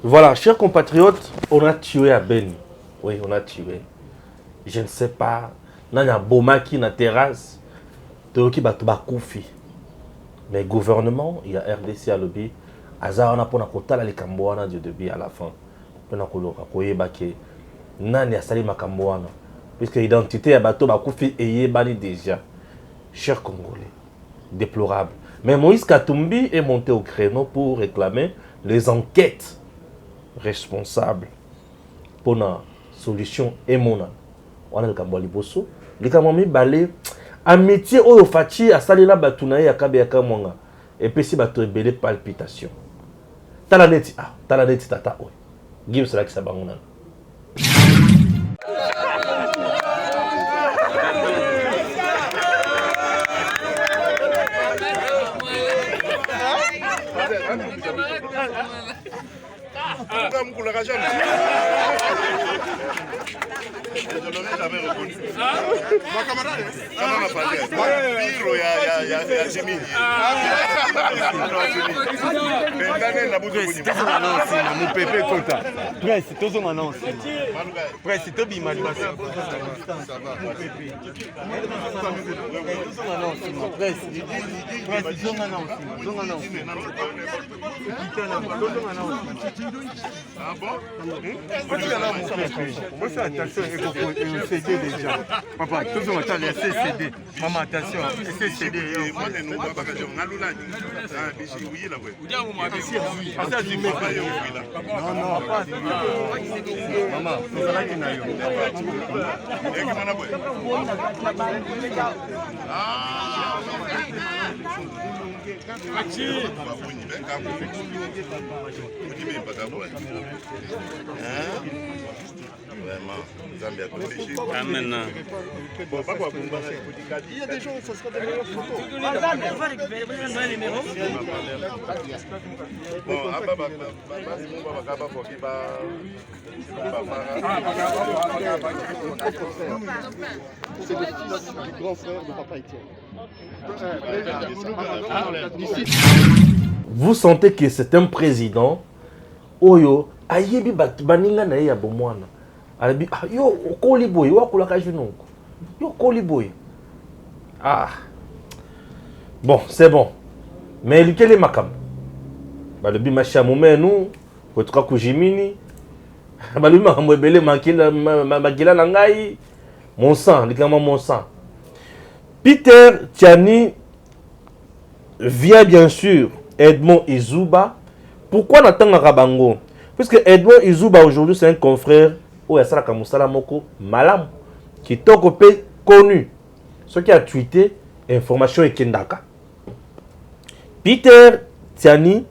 Voilà, chers compatriotes, on a tué à Beni. Oui, on a tué. Je ne sais pas. On a Bomaki na terrasse. Toyoki batuba koufi. Mais gouvernement, il y a RDC à lobby. Azar on a pour nakotala les Cambouana du début à la fin. On a koyeba ke nani asali makamboana. Puisque l'identité ya bato bakoufi eyebani déjà. Chers Congolais, déplorable. Mais Moïse Katumbi est monté au créneau pour réclamer les enquêtes responsables pour la solution émona. On a le Kambo Liboso. Le Kambo balé. Amitié oyo fachi asalela batuna ya kabe ya kamonga. Et puis si bato rebelle palpitation. Talaneti tata oyo. Gims la ki sabangona. Je ne l'aurais jamais reconnu. Ma camarade, ça m'a parlé. Biro ya Jimmy. Ah bon? CD déjà. Papa, toujours on t'a laissé CD. Maman, attention, laissez CD. Moi, je ne sais pas que j'ai un alunage. Ah, bichi, oui, là, oui. Non, non, pas. Maman, c'est là qu'il y a eu. Ah, vraiment, Zambia a maintenant. Il y a des gens, ça sera des meilleures photos. Bon, c'est le grand frère de Papa Etienne. Vous sentez que c'est un président oyo ayebi baninga na ya bomwana. Alabi yo okoli boy wakulaka jinoko. Yo okoli boy. Ah. Bon, c'est bon. Mais lequel est makam? Balobi macha momenu, kotuka kujimini. Balobi makamwebele makila na ngai. Mon sang, likama mon sang. Peter Tiani via bien sûr Edmond Izuba. Pourquoi n'attendre Bango? Puisque Edmond Izuba aujourd'hui c'est un confrère où Yassara Kamoussala Moko Malam qui est connu. Ce qui a tweeté information et Kendaka. Peter Tiani,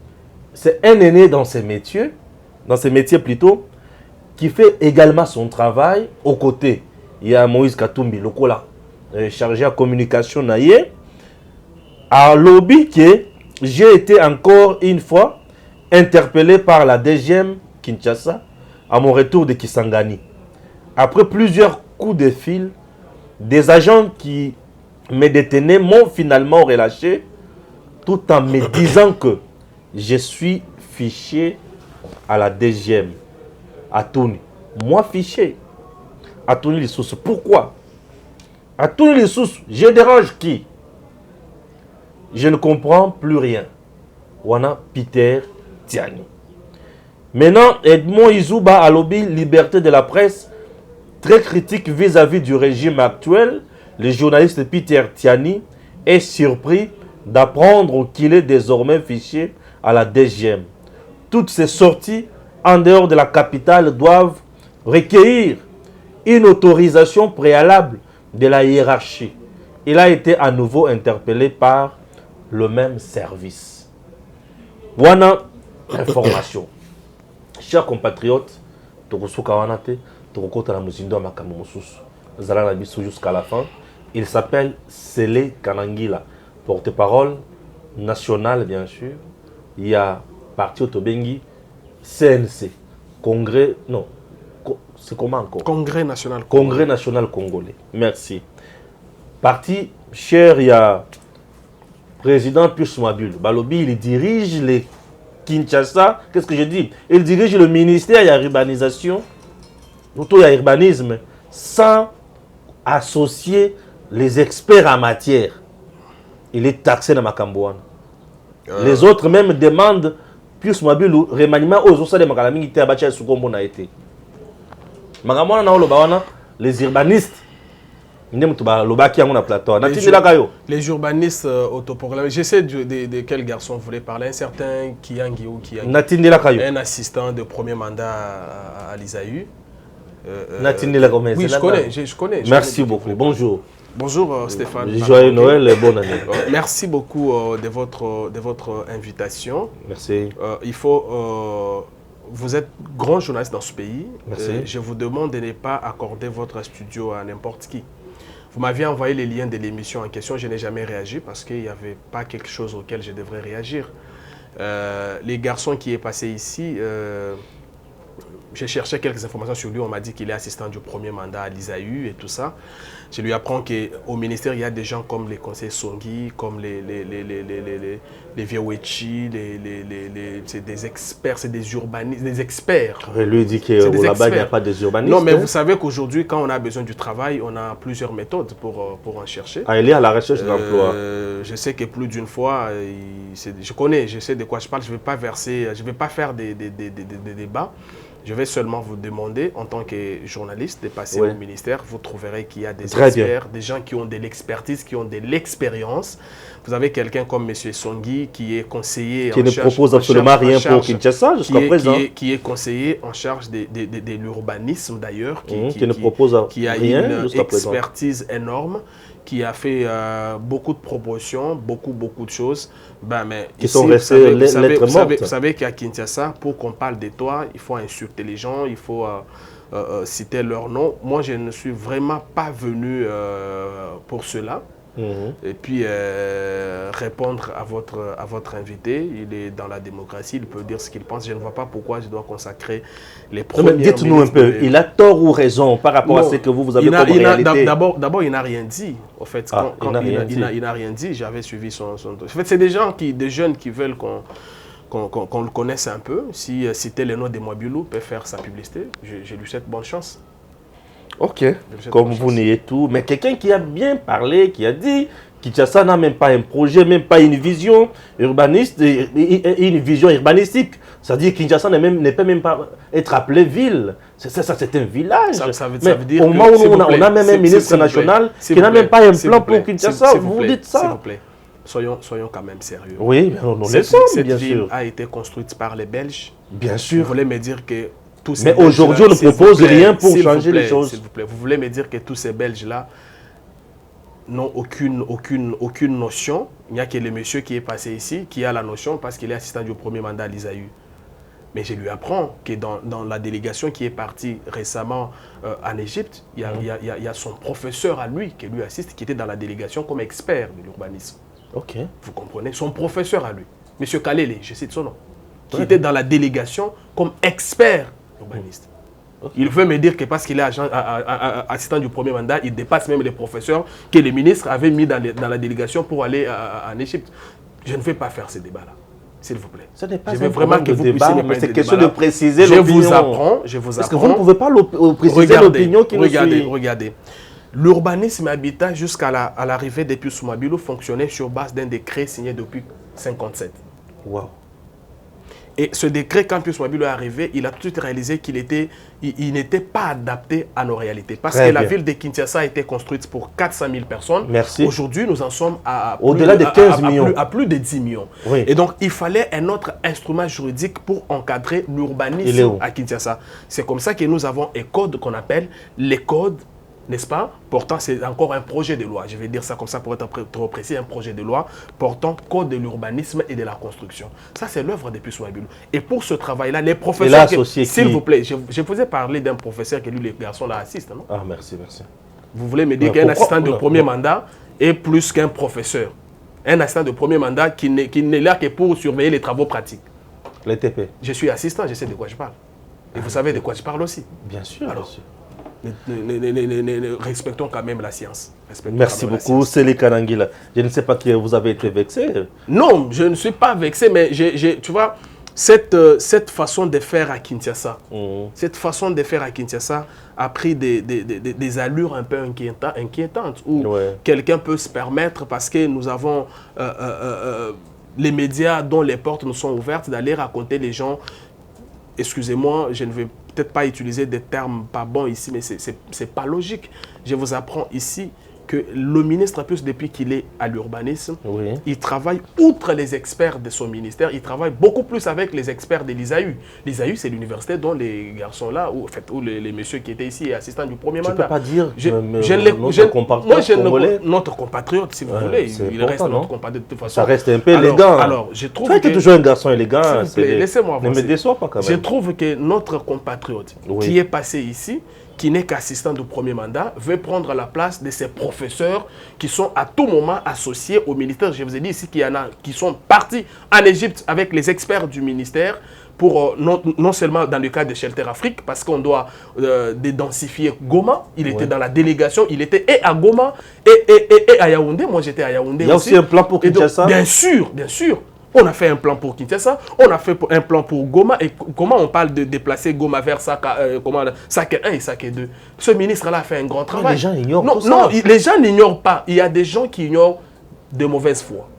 c'est un aîné dans ses métiers plutôt, qui fait également son travail aux côtés. Il y a Moïse Katumbi, le cola, chargé à communication naïe. À lobby que j'ai été encore une fois interpellé par la DGM Kinshasa à mon retour de Kisangani. Après plusieurs coups de fil, des agents qui me détenaient m'ont finalement relâché tout en me disant que je suis fiché à la DGM. À Tony. Moi fiché. À Tony les sources. Pourquoi? À Tony les sources, je dérange qui? Je ne comprends plus rien. Wana Peter Tiani. Maintenant, Edmond Izuba a lobby liberté de la presse, très critique vis-à-vis du régime actuel. Le journaliste Peter Tiani est surpris d'apprendre qu'il est désormais fiché à la DGM. Toutes ces sorties en dehors de la capitale doivent recueillir une autorisation préalable de la hiérarchie. Il a été à nouveau interpellé par le même service. Wana information. Chers compatriotes, jusqu'à la fin. Il s'appelle Sele Kanangila, porte-parole national bien sûr. Il y a parti Otobengi, CNC, Congrès, non, c'est comment encore? Congrès national. Congrès national congolais. Merci. Parti, cher, il y a président Pius Mabul. Balobi, il dirige les Kinshasa, qu'est-ce que je dis? Il dirige le ministère de l'urbanisation, plutôt de l'urbanisme, sans associer les experts en matière. Il est taxé dans Makambouane. Les autres même demandent plus mobile remaniement aux autres de Makalami qui étaient abattus à Soukombo n'a été. Les urbanistes, les urbanistes autoproclamés, je sais de quel garçon vous voulez parler, un certain Kiyangi ou Kiyangi, un assistant de premier mandat à l'Isaïe. Oui, je connais. Merci beaucoup, bonjour. Bonjour Stéphane. Joyeux Noël et bonne année. Merci beaucoup de votre invitation. Merci. Vous êtes grand journaliste dans ce pays. Merci. Je vous demande de ne pas accorder votre studio à n'importe qui. Vous m'aviez envoyé les liens de l'émission en question. Je n'ai jamais réagi parce qu'il n'y avait pas quelque chose auquel je devrais réagir. Les garçons qui est passé ici, j'ai cherché quelques informations sur lui. On m'a dit qu'il est assistant du premier mandat à l'ISAU et tout ça. Je lui apprends qu'au ministère, il y a des gens comme les conseillers Songi, comme les Viewechi, c'est des experts, c'est des urbanistes, des experts. Il lui dit que là-bas, il n'y a pas des urbanistes. Non, mais vous savez qu'aujourd'hui, quand on a besoin du travail, on a plusieurs méthodes pour en chercher. Ah, il est à la recherche d'emploi. Je sais que plus d'une fois, je sais de quoi je parle, je ne vais pas faire des débats. Je vais seulement vous demander, en tant que journaliste, de passer au ministère. Vous trouverez qu'il y a des experts, des gens qui ont de l'expertise, qui ont de l'expérience. Vous avez quelqu'un comme M. Songi qui est conseiller qui ne propose absolument rien pour Kinshasa jusqu'à présent. Qui est conseiller en charge de l'urbanisme d'ailleurs. Qui ne propose rien qui a une expertise énorme, qui a fait beaucoup de propositions, beaucoup de choses. Mais qui sont restées lettres mortes. Vous savez qu'à Kinshasa, pour qu'on parle de toi, il faut insulter les gens, il faut citer leur nom. Moi, je ne suis vraiment pas venu pour cela. Et puis répondre à votre invité. Il est dans la démocratie, il peut dire ce qu'il pense. Je ne vois pas pourquoi je dois consacrer les premières minutes. Dites-nous un peu, il a tort ou raison par rapport à ce que vous avez comme réalité? D'abord, il n'a rien dit. En fait, il n'a rien dit. J'avais suivi son. En fait, c'est des jeunes qui veulent qu'on le connaisse un peu. Si citer le nom de Mwabilou peut faire sa publicité, je lui souhaite bonne chance. Ok, comme vous niez tout, mais quelqu'un qui a bien parlé, qui a dit Kinshasa n'a même pas un projet, même pas une vision urbaniste, une vision urbanistique. C'est-à-dire que Kinshasa ne peut même pas être appelé ville. Ça, c'est un village. Ça veut dire au moment où on a même un ministre national qui n'a même pas un plan pour Kinshasa, vous dites ça. S'il vous plaît, soyons quand même sérieux. Oui, mais on le sait, bien sûr. Cette ville a été construite par les Belges. Bien sûr. Vous voulez me dire que... Mais aujourd'hui, on ne propose rien pour changer les choses. S'il vous plaît, vous voulez me dire que tous ces Belges-là n'ont aucune notion. Il n'y a que le monsieur qui est passé ici qui a la notion parce qu'il est assistant du premier mandat à l'ISAU. Mais je lui apprends que dans la délégation qui est partie récemment en Égypte, il y a son professeur à lui qui lui assiste, qui était dans la délégation comme expert de l'urbanisme. Ok. Vous comprenez? Son professeur à lui, monsieur Kalele, je cite son nom, qui était dans la délégation comme expert urbaniste. Okay. Il veut me dire que parce qu'il est assistant du premier mandat, il dépasse même les professeurs que les ministres avaient mis dans la délégation pour aller en Égypte. Je ne vais pas faire ce débat-là, s'il vous plaît. Ce n'est pas je veux vraiment que vous puissiez me c'est question de préciser l'opinion. Je vous apprends. Parce que vous ne pouvez pas préciser l'opinion qui nous suit. Regardez. L'urbanisme habitat jusqu'à l'arrivée des Pius Mwabilou fonctionnait sur base d'un décret signé depuis 1957. Wow. Et ce décret, quand Pius Mwabilou est arrivé, il a tout de suite réalisé qu'il n'était pas adapté à nos réalités. Parce que la ville de Kinshasa a été construite pour 400 000 personnes. Merci. Aujourd'hui, nous en sommes au-delà de 15 millions. À plus de 10 millions. Oui. Et donc, il fallait un autre instrument juridique pour encadrer l'urbanisme à Kinshasa. C'est comme ça que nous avons un code qu'on appelle les codes, n'est-ce pas? Pourtant, c'est encore un projet de loi. Je vais dire ça comme ça pour être trop précis. Un projet de loi portant code de l'urbanisme et de la construction. Ça, c'est l'œuvre de Pius Mwabilou. Et pour ce travail-là, les professeurs... S'il vous plaît, je vous ai parlé d'un professeur que lui, les garçons là assistent, non? Ah, merci. Vous voulez me dire qu'un assistant de premier mandat est plus qu'un professeur? Un assistant de premier mandat qui n'est là que pour surveiller les travaux pratiques. Les TP. Je suis assistant, je sais de quoi je parle. Et vous savez de quoi je parle aussi. Bien sûr, alors, bien sûr. Respectons quand même la science. Merci beaucoup, Célie Kanangila. Je ne sais pas qui vous avez été vexé. Non, je ne suis pas vexé, mais tu vois, cette façon de faire à Kinshasa, cette façon de faire à Kinshasa a pris des allures un peu inquiétantes, où quelqu'un peut se permettre, parce que nous avons les médias dont les portes nous sont ouvertes, d'aller raconter les gens, excusez-moi, je ne vais peut-être pas utiliser des termes pas bons ici, mais c'est pas logique. Je vous apprends ici que le ministre, plus depuis qu'il est à l'urbanisme, il travaille outre les experts de son ministère, il travaille beaucoup plus avec les experts de l'ISAU. L'ISAU, c'est l'université dont les garçons là, ou les messieurs qui étaient ici, assistants du premier mandat. Tu ne peux pas dire notre compatriote, si vous voulez, il reste notre compatriote de toute façon. Ça reste un peu élégant. Alors, je trouve que tu es toujours un garçon élégant. Laissez-moi voir. Ne me déçois pas quand même. Je trouve que notre compatriote qui est passé ici, qui n'est qu'assistant du premier mandat, veut prendre la place de ces professeurs qui sont à tout moment associés au ministère. Je vous ai dit ici qu'il y en a qui sont partis en Égypte avec les experts du ministère pour, non seulement dans le cas de Shelter Afrique, parce qu'on doit dédensifier Goma. Il était dans la délégation, il était et à Goma et à Yaoundé. Moi, j'étais à Yaoundé aussi. Il y a aussi un plan pour Kinshasa. Bien sûr, bien sûr. On a fait un plan pour Kinshasa, on a fait un plan pour Goma. Et comment on parle de déplacer Goma vers Saké 1 et Saké 2? Ce ministre-là a fait un grand travail. Les gens ignorent tout ça. Non, les gens n'ignorent pas. Il y a des gens qui ignorent de mauvaise foi.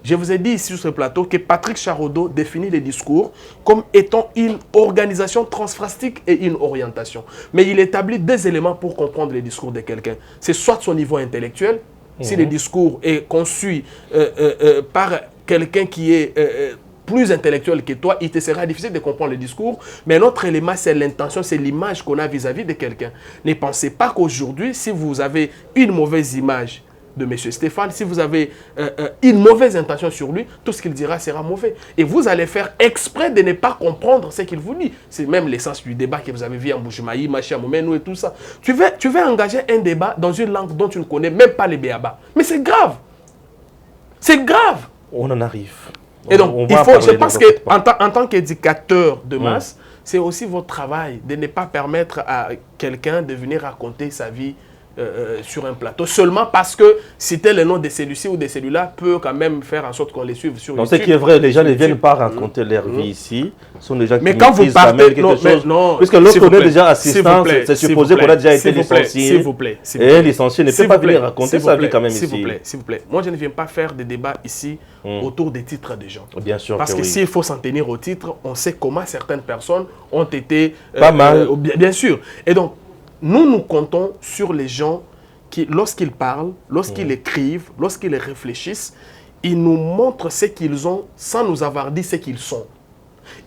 Je vous ai dit ici sur ce plateau que Patrick Charodo définit les discours comme étant une organisation transphrastique et une orientation. Mais il établit deux éléments pour comprendre les discours de quelqu'un. C'est soit son niveau intellectuel, si le discours est conçu par quelqu'un qui est plus intellectuel que toi, il te sera difficile de comprendre le discours. Mais notre élément, c'est l'intention, c'est l'image qu'on a vis-à-vis de quelqu'un. Ne pensez pas qu'aujourd'hui, si vous avez une mauvaise image de M. Stéphane, si vous avez une mauvaise intention sur lui, tout ce qu'il dira sera mauvais. Et vous allez faire exprès de ne pas comprendre ce qu'il vous dit. C'est même l'essence du débat que vous avez vu en Bouchemaï, Machia Momenou et tout ça. Tu veux engager un débat dans une langue dont tu ne connais même pas les béabas. Mais c'est grave. C'est grave. On en arrive. Et donc, je pense qu'en tant qu'éducateur de masse, c'est aussi votre travail de ne pas permettre à quelqu'un de venir raconter sa vie sur un plateau, seulement parce que citer le nom de celui-ci ou de celui-là peut quand même faire en sorte qu'on les suive sur YouTube. Ce qui est vrai, les gens ne viennent pas raconter leur vie ici. Ce sont des gens qui quand vous partez, puisque lorsqu'on est déjà assistant, c'est supposé qu'on a déjà été licencié. S'il vous plaît. Et un licencié ne peut pas venir raconter sa vie quand même ici. S'il vous plaît. Moi, je ne viens pas faire des débats ici autour des titres des gens. Bien sûr. Parce que s'il faut s'en tenir au titre, on sait comment certaines personnes ont été... Pas mal. Bien sûr. Et donc, nous comptons sur les gens qui, lorsqu'ils parlent, lorsqu'ils écrivent, lorsqu'ils réfléchissent, ils nous montrent ce qu'ils ont sans nous avoir dit ce qu'ils sont.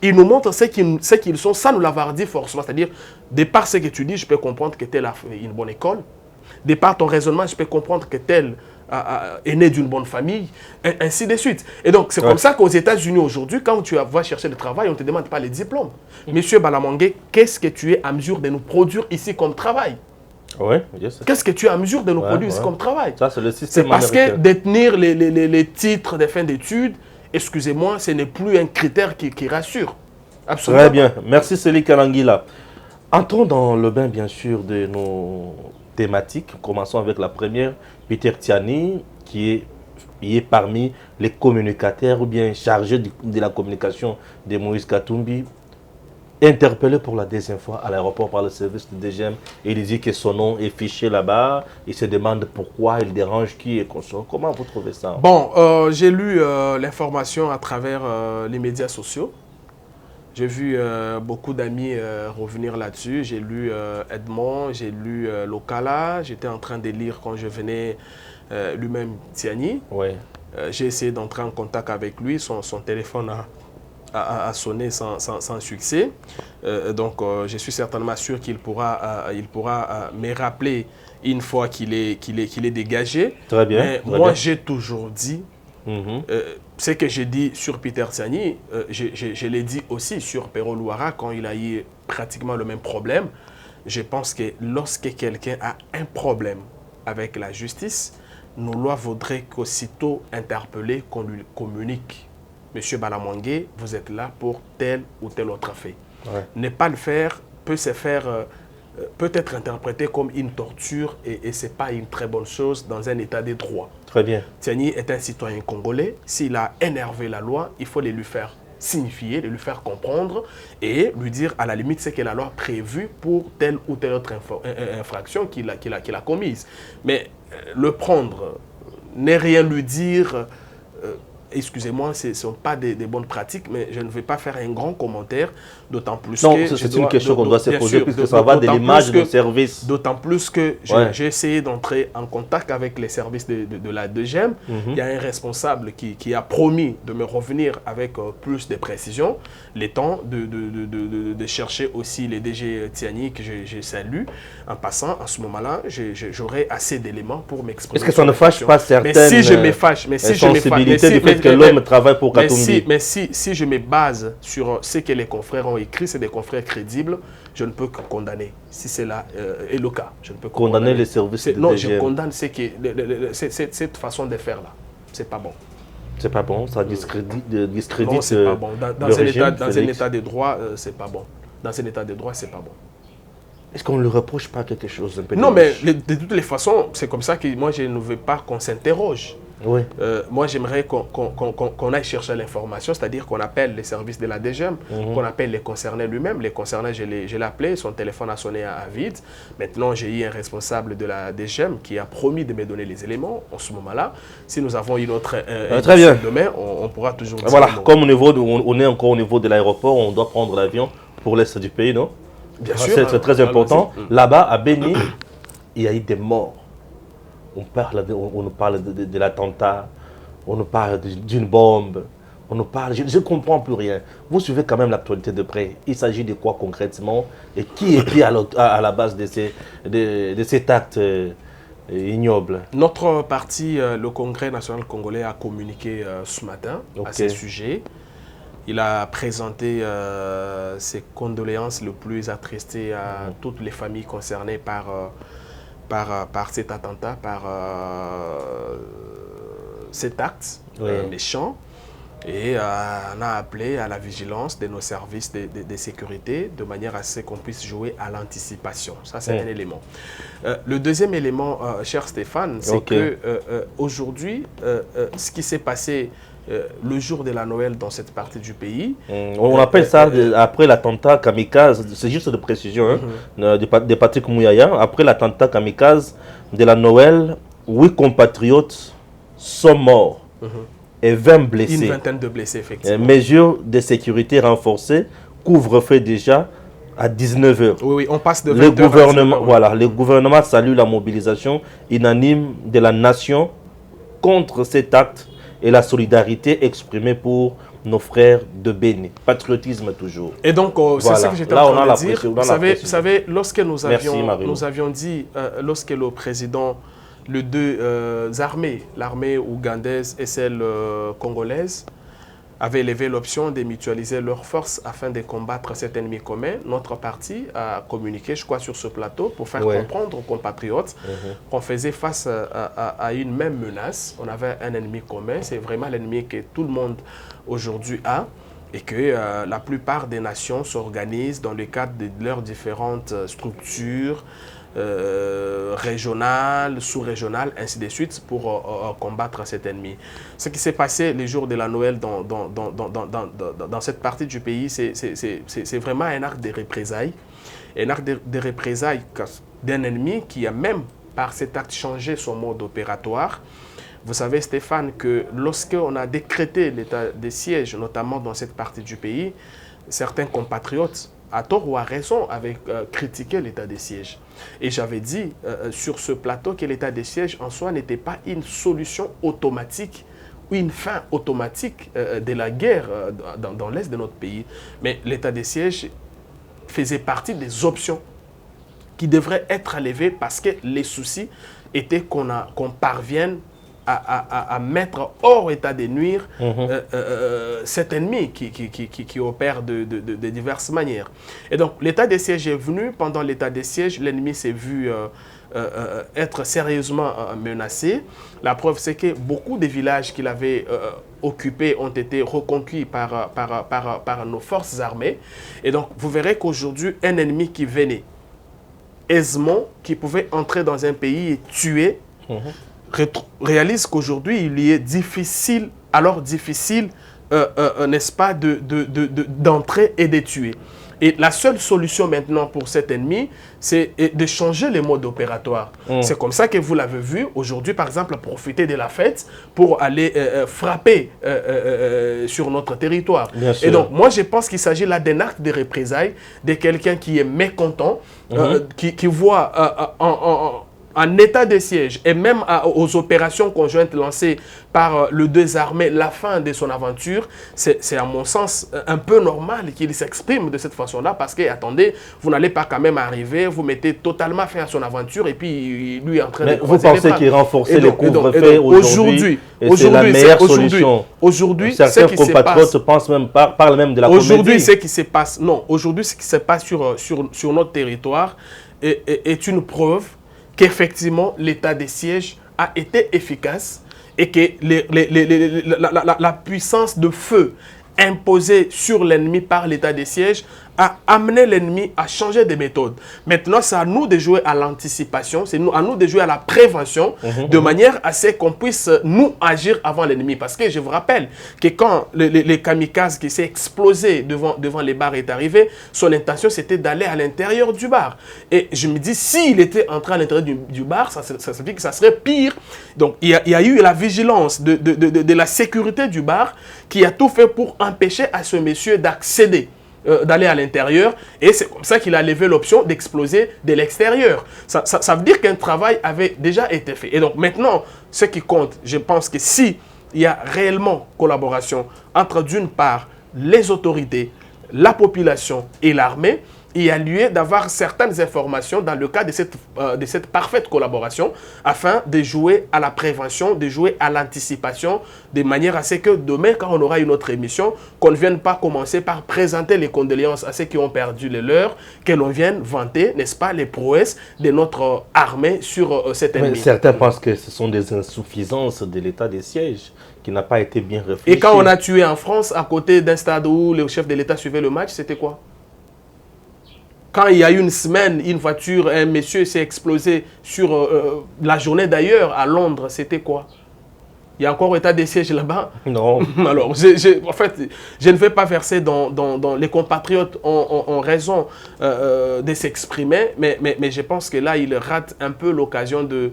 Ils nous montrent ce qu'ils sont sans nous l'avoir dit forcément. C'est-à-dire, de par ce que tu dis, je peux comprendre que tel a fait une bonne école. De par ton raisonnement, je peux comprendre que tel est né d'une bonne famille, ainsi de suite. Et donc, c'est comme ça qu'aux États-Unis aujourd'hui, quand tu vas chercher le travail, on ne te demande pas les diplômes. Monsieur Balamangué, qu'est-ce que tu es à mesure de nous produire ici comme travail? Qu'est-ce que tu es à mesure de nous produire ici comme travail? Ça, c'est le système américain. Parce que détenir les titres de fin d'études, excusez-moi, ce n'est plus un critère qui rassure. Absolument. Très bien. Merci, Céline Kalangila. Entrons dans le bain, bien sûr, de nos thématiques. Commençons avec la première. Peter Tiani, qui est parmi les communicateurs ou bien chargé de la communication de Moïse Katumbi, interpellé pour la deuxième fois à l'aéroport par le service de DGM. Il dit que son nom est fiché là-bas. Il se demande pourquoi, il dérange qui et consort. Comment vous trouvez ça? Bon, j'ai lu l'information à travers les médias sociaux. J'ai vu beaucoup d'amis revenir là-dessus. J'ai lu Edmond, j'ai lu Lokala. J'étais en train de lire quand je venais lui-même Tiani. J'ai essayé d'entrer en contact avec lui. Son téléphone a sonné sans succès. Donc, je suis certainement sûr qu'il pourra me rappeler une fois qu'il est dégagé. Très bien. Mais moi, j'ai toujours dit... ce que j'ai dit sur Peter Tiani, je l'ai dit aussi sur Pero Louara quand il a eu pratiquement le même problème. Je pense que lorsque quelqu'un a un problème avec la justice, nos lois voudraient qu'aussitôt interpellé, qu'on lui communique. Monsieur Balamangué, vous êtes là pour tel ou tel autre fait. Ne pas le faire peut être interprété comme une torture et ce n'est pas une très bonne chose dans un état de droit. Très bien. Tiani est un citoyen congolais. S'il a énervé la loi, il faut les lui faire signifier, de lui faire comprendre et lui dire à la limite ce que la loi prévu pour telle ou telle autre infraction qu'il a commise. Mais le prendre, ne rien lui dire, excusez-moi, ce ne sont pas des bonnes pratiques, mais je ne vais pas faire un grand commentaire, d'autant plus non, que... c'est une question qu'on doit se poser, puisque ça va de l'image de service. D'autant plus que j'ai essayé d'entrer en contact avec les services de la DGM. Il y a un responsable qui a promis de me revenir avec plus de précisions, le temps de chercher aussi les DG Tiani que je salue. En passant, à ce moment-là, j'aurai assez d'éléments pour m'exprimer. Est-ce que ça ne fâche pas certaines sensibilités du fait que l'homme travaille pour Katumbi? Mais si je me base sur ce que les confrères ont écrit, c'est des confrères crédibles, je ne peux que condamner. Si c'est là est le cas, je ne peux que condamner les services de non, DGM. je condamne cette façon de faire là. C'est pas bon. C'est pas bon, ça discrédite non, c'est pas bon. Dans un état de droit, c'est pas bon. Dans un état de droit, c'est pas bon. Est-ce qu'on ne lui reproche pas quelque chose un peu? Non, mais de toutes les façons, c'est comme ça que moi, je ne veux pas qu'on s'interroge. Oui. Moi, j'aimerais qu'on aille chercher l'information, c'est-à-dire qu'on appelle les services de la DGM, qu'on appelle les concernés lui-même. Les concernés, je l'ai appelé, son téléphone a sonné à vide. Maintenant, j'ai eu un responsable de la DGM qui a promis de me donner les éléments en ce moment-là. Si nous avons une autre très bien. demain, on pourra toujours dire. Voilà, comme on est encore au niveau de l'aéroport, on doit prendre l'avion pour l'Est du pays, non? Bien sûr. C'est très important. Là-bas, à Béni, il y a eu des morts. On nous parle de l'attentat, on nous parle d'une bombe, on nous parle... Je ne comprends plus rien. Vous suivez quand même l'actualité de près. Il s'agit de quoi concrètement? Et qui est à la base de cet acte ignoble? Notre parti, le Congrès national congolais, a communiqué ce matin à ce sujet. Il a présenté ses condoléances les plus attristées à toutes les familles concernées par cet attentat, par cet acte méchant. Et on a appelé à la vigilance de nos services de sécurité de manière à ce qu'on puisse jouer à l'anticipation. Ça, c'est un élément. Le deuxième élément, cher Stéphane, c'est qu'aujourd'hui, ce qui s'est passé le jour de la Noël dans cette partie du pays. On appelle ça, après l'attentat kamikaze, c'est juste de précision, de Patrick Mouyaya, après l'attentat kamikaze de la Noël, 8 compatriotes sont morts et 20 blessés. Une vingtaine de blessés, effectivement. Mesures de sécurité renforcées, couvre-feu déjà à 19h. Oui, on passe de 20h à 19h. Voilà, le gouvernement salue la mobilisation unanime de la nation contre cet acte et la solidarité exprimée pour nos frères de Béni. Patriotisme toujours. Et donc, c'est ça que j'étais en train de dire. Vous savez, lorsque nous avions dit, lorsque le président, les deux armées, l'armée ougandaise et celle congolaise, avaient levé l'option de mutualiser leurs forces afin de combattre cet ennemi commun, notre parti a communiqué, je crois, sur ce plateau pour faire comprendre aux compatriotes qu'on faisait face à une même menace. On avait un ennemi commun, c'est vraiment l'ennemi que tout le monde aujourd'hui a et que la plupart des nations s'organisent dans le cadre de leurs différentes structures régionales, sous-régionales, ainsi de suite, pour combattre cet ennemi. Ce qui s'est passé les jours de la Noël dans cette partie du pays, c'est vraiment un acte de représailles. Un acte de représailles d'un ennemi qui a même, par cet acte, changé son mode opératoire. Vous savez, Stéphane, que lorsqu'on a décrété l'état de siège, notamment dans cette partie du pays, certains compatriotes, à tort ou à raison, avaient critiqué l'état de siège. Et j'avais dit sur ce plateau que l'état de siège en soi n'était pas une solution automatique ou une fin automatique de la guerre dans l'est de notre pays. Mais l'état de siège faisait partie des options qui devraient être levées parce que les soucis étaient qu'on parvienne à mettre hors état de nuire cet ennemi qui opère de diverses manières. Et donc, l'état de siège est venu. Pendant l'état de siège, l'ennemi s'est vu être sérieusement menacé. La preuve, c'est que beaucoup de villages qu'il avait occupés ont été reconquis par nos forces armées. Et donc, vous verrez qu'aujourd'hui, un ennemi qui venait aisément, qui pouvait entrer dans un pays et tuer, réalise qu'aujourd'hui, il y est difficile n'est-ce pas, d'entrer et de tuer. Et la seule solution maintenant pour cet ennemi, c'est de changer les modes opératoires. C'est comme ça que vous l'avez vu aujourd'hui, par exemple, profiter de la fête pour aller frapper sur notre territoire. Et donc, moi, je pense qu'il s'agit là d'un acte de représailles de quelqu'un qui est mécontent, qui voit en état de siège et même aux opérations conjointes lancées par les deux armées, la fin de son aventure, c'est à mon sens un peu normal qu'il s'exprime de cette façon-là parce que, attendez, vous n'allez pas quand même arriver, vous mettez totalement fin à son aventure et puis lui est en train de vous pensez qu'il renforçait le couvre-feu aujourd'hui c'est la meilleure solution? Aujourd'hui, certains compatriotes parlent même de la comédie. Aujourd'hui, ce qui se passe, non, aujourd'hui, ce qui se passe sur notre territoire est une preuve qu'effectivement, l'état de siège a été efficace et que la puissance de feu imposée sur l'ennemi par l'état de siège a amené l'ennemi à changer de méthode. Maintenant, c'est à nous de jouer à l'anticipation, c'est à nous de jouer à la prévention, de manière à ce qu'on puisse nous agir avant l'ennemi. Parce que je vous rappelle que quand les kamikazes qui s'est explosé devant les bars est arrivé, son intention c'était d'aller à l'intérieur du bar. Et je me dis, s'il était entré à l'intérieur du bar, ça signifie que ça serait pire. Donc, il y a eu la vigilance de la sécurité du bar qui a tout fait pour empêcher à ce monsieur d'accéder, d'aller à l'intérieur, et c'est comme ça qu'il a levé l'option d'exploser de l'extérieur. Ça veut dire qu'un travail avait déjà été fait. Et donc maintenant, ce qui compte, je pense que si il y a réellement collaboration entre d'une part les autorités, la population et l'armée, il y a lieu d'avoir certaines informations dans le cadre de cette parfaite collaboration afin de jouer à la prévention, de jouer à l'anticipation, de manière à ce que demain, quand on aura une autre émission, qu'on ne vienne pas commencer par présenter les condoléances à ceux qui ont perdu les leurs, que l'on vienne vanter, n'est-ce pas, les prouesses de notre armée sur cet ennemi. Certains pensent que ce sont des insuffisances de l'état des sièges qui n'a pas été bien réfléchi. Et quand on a tué en France, à côté d'un stade où le chef de l'État suivait le match, c'était quoi? Quand il y a une semaine, une voiture, un monsieur s'est explosé sur la journée d'ailleurs à Londres, c'était quoi? Il y a encore état de siège là-bas? Non. Alors, en fait, je ne vais pas verser dans les compatriotes ont raison de s'exprimer, mais je pense que là, il rate un peu l'occasion de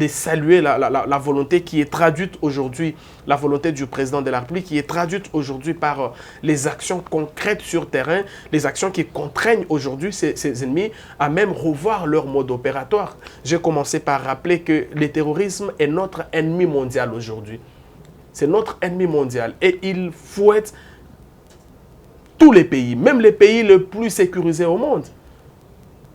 saluer la volonté qui est traduite aujourd'hui, la volonté du président de la République qui est traduite aujourd'hui par les actions concrètes sur terrain, les actions qui contraignent aujourd'hui ces ennemis à même revoir leur mode opératoire. J'ai commencé par rappeler que le terrorisme est notre ennemi mondial aujourd'hui. C'est notre ennemi mondial et il fouette tous les pays, même les pays les plus sécurisés au monde.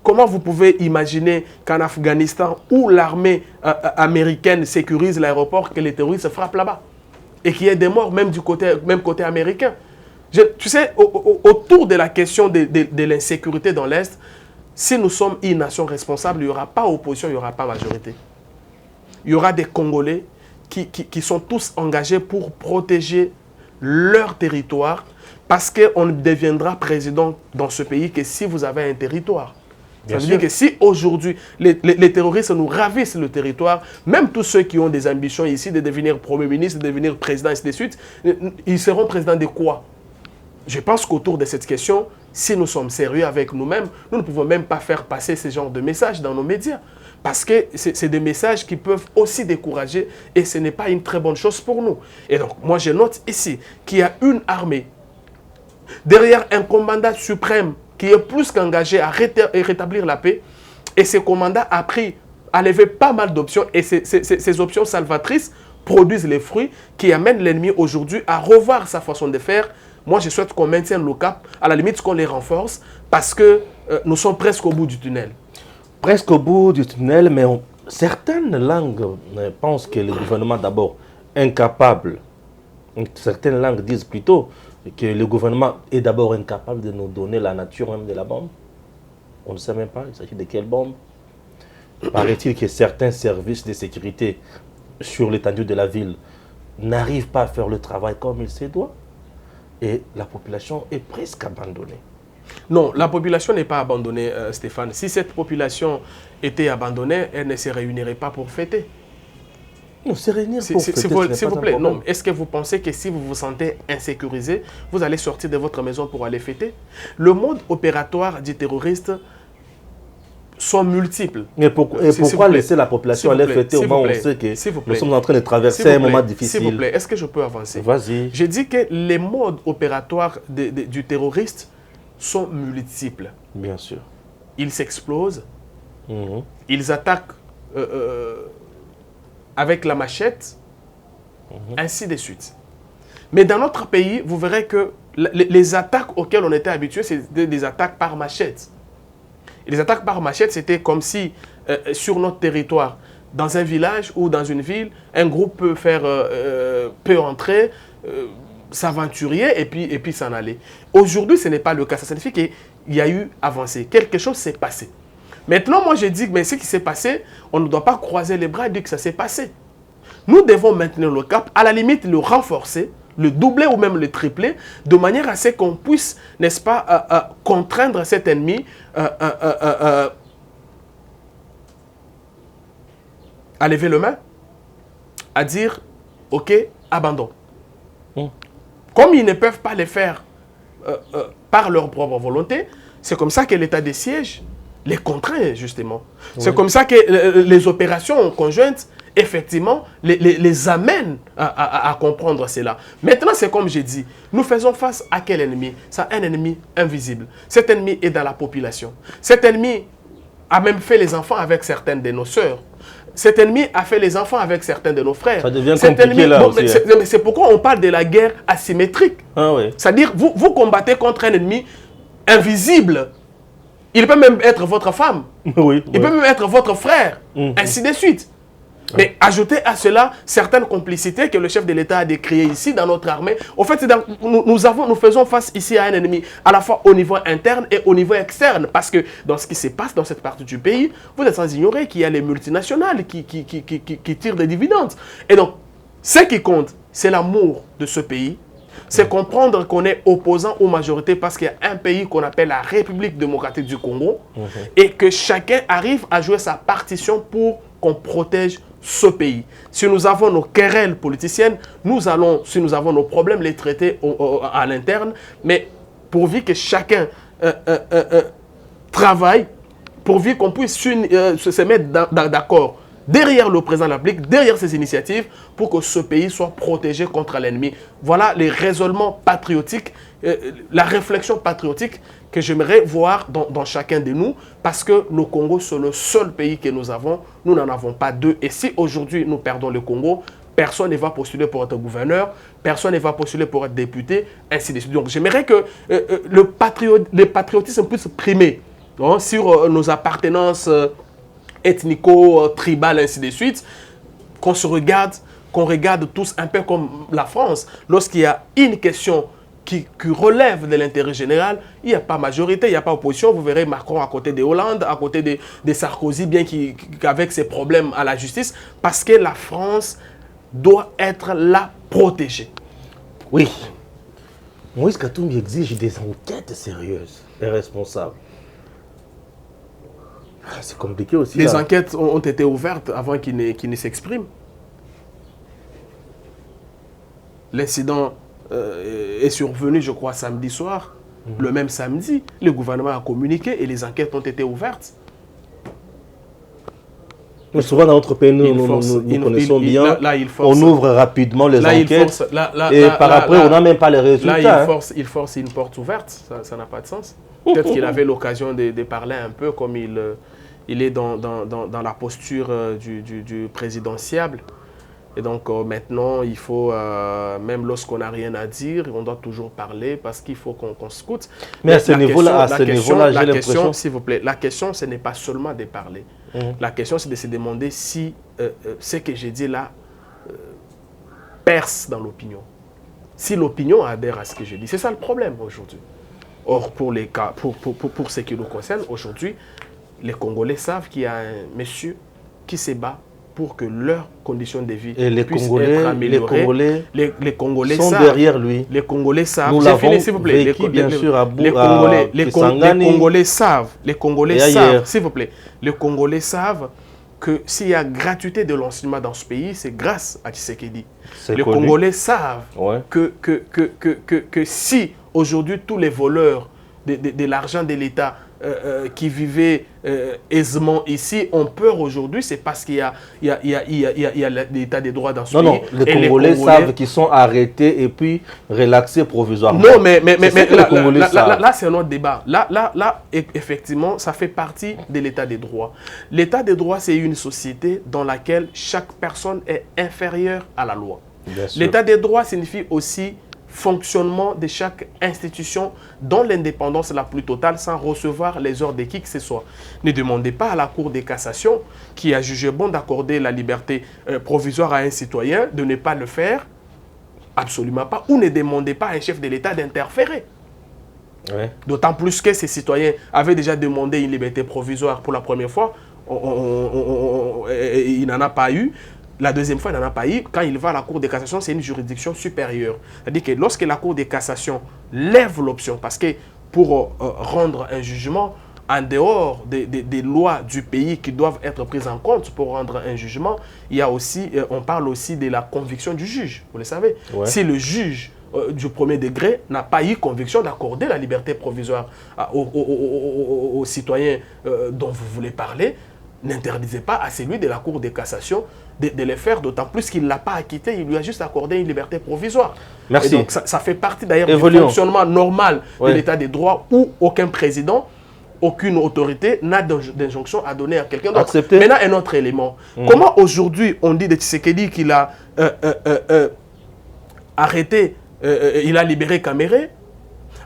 Comment vous pouvez imaginer qu'en Afghanistan, où l'armée américaine sécurise l'aéroport, que les terroristes frappent là-bas et qu'il y ait des morts même côté américain? Tu sais, autour de la question de l'insécurité dans l'Est, si nous sommes une nation responsable, il n'y aura pas opposition, il n'y aura pas majorité. Il y aura des Congolais qui sont tous engagés pour protéger leur territoire parce qu'on ne deviendra président dans ce pays que si vous avez un territoire. Ça veut dire que si aujourd'hui les terroristes nous ravissent le territoire, même tous ceux qui ont des ambitions ici de devenir Premier ministre, de devenir président, et ainsi de suite, ils seront présidents de quoi? Je pense qu'autour de cette question, si nous sommes sérieux avec nous-mêmes, nous ne pouvons même pas faire passer ce genre de messages dans nos médias. Parce que c'est des messages qui peuvent aussi décourager et ce n'est pas une très bonne chose pour nous. Et donc, moi je note ici qu'il y a une armée derrière un commandant suprême qui est plus qu'engagé à rétablir la paix. Et ce commandant a levé pas mal d'options. Et ces options salvatrices produisent les fruits qui amènent l'ennemi aujourd'hui à revoir sa façon de faire. Moi, je souhaite qu'on maintienne le cap, à la limite qu'on les renforce, parce que nous sommes presque au bout du tunnel. Presque au bout du tunnel, mais certaines langues pensent que le gouvernement d'abord incapable. Certaines langues disent plutôt que le gouvernement est d'abord incapable de nous donner la nature même de la bombe. On ne sait même pas, il s'agit de quelle bombe. Paraît-il que certains services de sécurité sur l'étendue de la ville n'arrivent pas à faire le travail comme il se doit. Et la population est presque abandonnée. Non, la population n'est pas abandonnée, Stéphane. Si cette population était abandonnée, elle ne se réunirait pas pour fêter. Non, se réunir S'il pour fêter, ce n'est vous pas plaît, un non. problème. Est-ce que vous pensez que si vous vous sentez insécurisé, vous allez sortir de votre maison pour aller fêter? Le mode opératoire du terroriste sont multiples. Et pourquoi laisser la population aller fêter au moment où on sait que nous sommes en train de traverser un moment difficile? S'il vous plaît, est-ce que je peux avancer? Vas-y. J'ai dit que les modes opératoires du terroriste sont multiples. Bien sûr. Ils s'explosent, Mhm. ils attaquent avec la machette, ainsi de suite. Mais dans notre pays, vous verrez que les attaques auxquelles on était habitué, c'est des attaques par machette. Et les attaques par machette, c'était comme si, sur notre territoire, dans un village ou dans une ville, un groupe peut entrer, s'aventurer et puis s'en aller. Aujourd'hui, ce n'est pas le cas. Ça signifie qu'il y a eu avancé. Quelque chose s'est passé. Maintenant, moi, je dis que ce qui s'est passé, on ne doit pas croiser les bras et dire que ça s'est passé. Nous devons maintenir le cap, à la limite le renforcer, le doubler ou même le tripler, de manière à ce qu'on puisse, n'est-ce pas, contraindre cet ennemi à lever le main, à dire, ok, abandon. Comme ils ne peuvent pas le faire par leur propre volonté, c'est comme ça que l'état de siège les contraint, justement. Oui. C'est comme ça que les opérations conjointes, effectivement, les amènent à comprendre cela. Maintenant, c'est comme j'ai dit, nous faisons face à quel ennemi? C'est un ennemi invisible. Cet ennemi est dans la population. Cet ennemi a même fait les enfants avec certaines de nos sœurs. Cet ennemi a fait les enfants avec certains de nos frères. Ça devient compliqué là aussi. C'est pourquoi on parle de la guerre asymétrique. Ah oui. C'est-à-dire, vous combattez contre un ennemi invisible. Il peut même être votre femme. Oui, il peut même être votre frère. Ainsi de suite. Mais ajoutez à cela certaines complicités que le chef de l'État a décriées ici dans notre armée. Au fait, nous faisons face ici à un ennemi à la fois au niveau interne et au niveau externe. Parce que dans ce qui se passe dans cette partie du pays, vous êtes sans ignorer qu'il y a les multinationales qui tirent des dividendes. Et donc, ce qui compte, c'est l'amour de ce pays. C'est comprendre qu'on est opposant aux majorités parce qu'il y a un pays qu'on appelle la République démocratique du Congo et que chacun arrive à jouer sa partition pour qu'on protège ce pays. Si nous avons nos querelles politiciennes, si nous avons nos problèmes, les traiter à l'interne, mais pourvu que chacun travaille, pourvu qu'on puisse se mettre d'accord derrière le président de la République, derrière ses initiatives, pour que ce pays soit protégé contre l'ennemi. Voilà les raisonnements patriotiques, la réflexion patriotique que j'aimerais voir dans chacun de nous, parce que le Congo, c'est le seul pays que nous avons. Nous n'en avons pas deux. Et si aujourd'hui nous perdons le Congo, personne ne va postuler pour être gouverneur, personne ne va postuler pour être député, ainsi de suite. Donc j'aimerais que le patriotisme puisse primer sur nos appartenances ethnico-tribales, ainsi de suite, qu'on regarde tous un peu comme la France. Lorsqu'il y a une question qui relève de l'intérêt général, il n'y a pas majorité, il n'y a pas opposition. Vous verrez Macron à côté de Hollande, à côté de Sarkozy, bien qu'avec ses problèmes à la justice, parce que la France doit être là protégée. Oui. Moïse Katumbi exige des enquêtes sérieuses et responsables. C'est compliqué aussi. Les enquêtes ont été ouvertes avant qu'il ne s'exprime. L'incident est survenu, je crois, samedi soir. Le même samedi, le gouvernement a communiqué et les enquêtes ont été ouvertes. Mais souvent dans notre pays, nous connaissons bien. On ouvre rapidement les enquêtes et par après, on n'a même pas les résultats. Là, il force une porte ouverte. Ça n'a pas de sens. Peut-être qu'il avait l'occasion de parler un peu comme il est dans la posture du présidentiable. Et donc maintenant, il faut, même lorsqu'on n'a rien à dire, on doit toujours parler parce qu'il faut qu'on s'écoute. Mais à ce niveau-là, j'ai l'impression... S'il vous plaît, la question, ce n'est pas seulement de parler. La question, c'est de se demander si ce que j'ai dit là perce dans l'opinion. Si l'opinion adhère à ce que j'ai dit. C'est ça le problème aujourd'hui. Or, pour ce qui nous concerne, aujourd'hui, les Congolais savent qu'il y a un monsieur qui se bat pour que leurs conditions de vie puissent être améliorées. Les Congolais sont savent, derrière lui. Les Congolais savent. Nous l'avons vécu, bien sûr, à les Congolais savent, s'il vous plaît. Les Congolais savent que s'il y a gratuité de l'enseignement dans ce pays, c'est grâce à Tshisekedi. Les connu. Congolais savent Ouais. que si aujourd'hui tous les voleurs de l'argent de l'État qui vivaient aisément ici ont peur aujourd'hui, c'est parce qu'il y a l'état des droits dans ce pays. Non, les Congolais savent qu'ils sont arrêtés et puis relaxés provisoirement. Non, mais là c'est un autre débat. Là, effectivement, ça fait partie de l'état des droits. L'état des droits, c'est une société dans laquelle chaque personne est inférieure à la loi. L'état des droits signifie aussi fonctionnement de chaque institution dont l'indépendance la plus totale sans recevoir les ordres de qui que ce soit. Ne demandez pas à la Cour de cassation qui a jugé bon d'accorder la liberté provisoire à un citoyen de ne pas le faire, absolument pas, ou ne demandez pas à un chef de l'État d'interférer. Ouais. D'autant plus que ces citoyens avaient déjà demandé une liberté provisoire pour la première fois, il n'en a pas eu. La deuxième fois, il n'en a pas eu. Quand il va à la Cour de cassation, c'est une juridiction supérieure. C'est-à-dire que lorsque la Cour de cassation lève l'option, parce que pour rendre un jugement, en dehors des lois du pays qui doivent être prises en compte pour rendre un jugement, il y a aussi, on parle aussi de la conviction du juge. Vous le savez. Ouais. Si le juge du premier degré n'a pas eu conviction d'accorder la liberté provisoire aux citoyens dont vous voulez parler, n'interdisez pas à celui de la Cour de cassation de le faire, d'autant plus qu'il ne l'a pas acquitté, il lui a juste accordé une liberté provisoire. Merci. Et donc ça fait partie d'ailleurs du fonctionnement normal de l'état des droits où aucun président, aucune autorité n'a d'injonction à donner à quelqu'un d'autre. Maintenant, un autre élément. Comment aujourd'hui on dit de Tshisekedi qu'il a arrêté, il a libéré Kamere,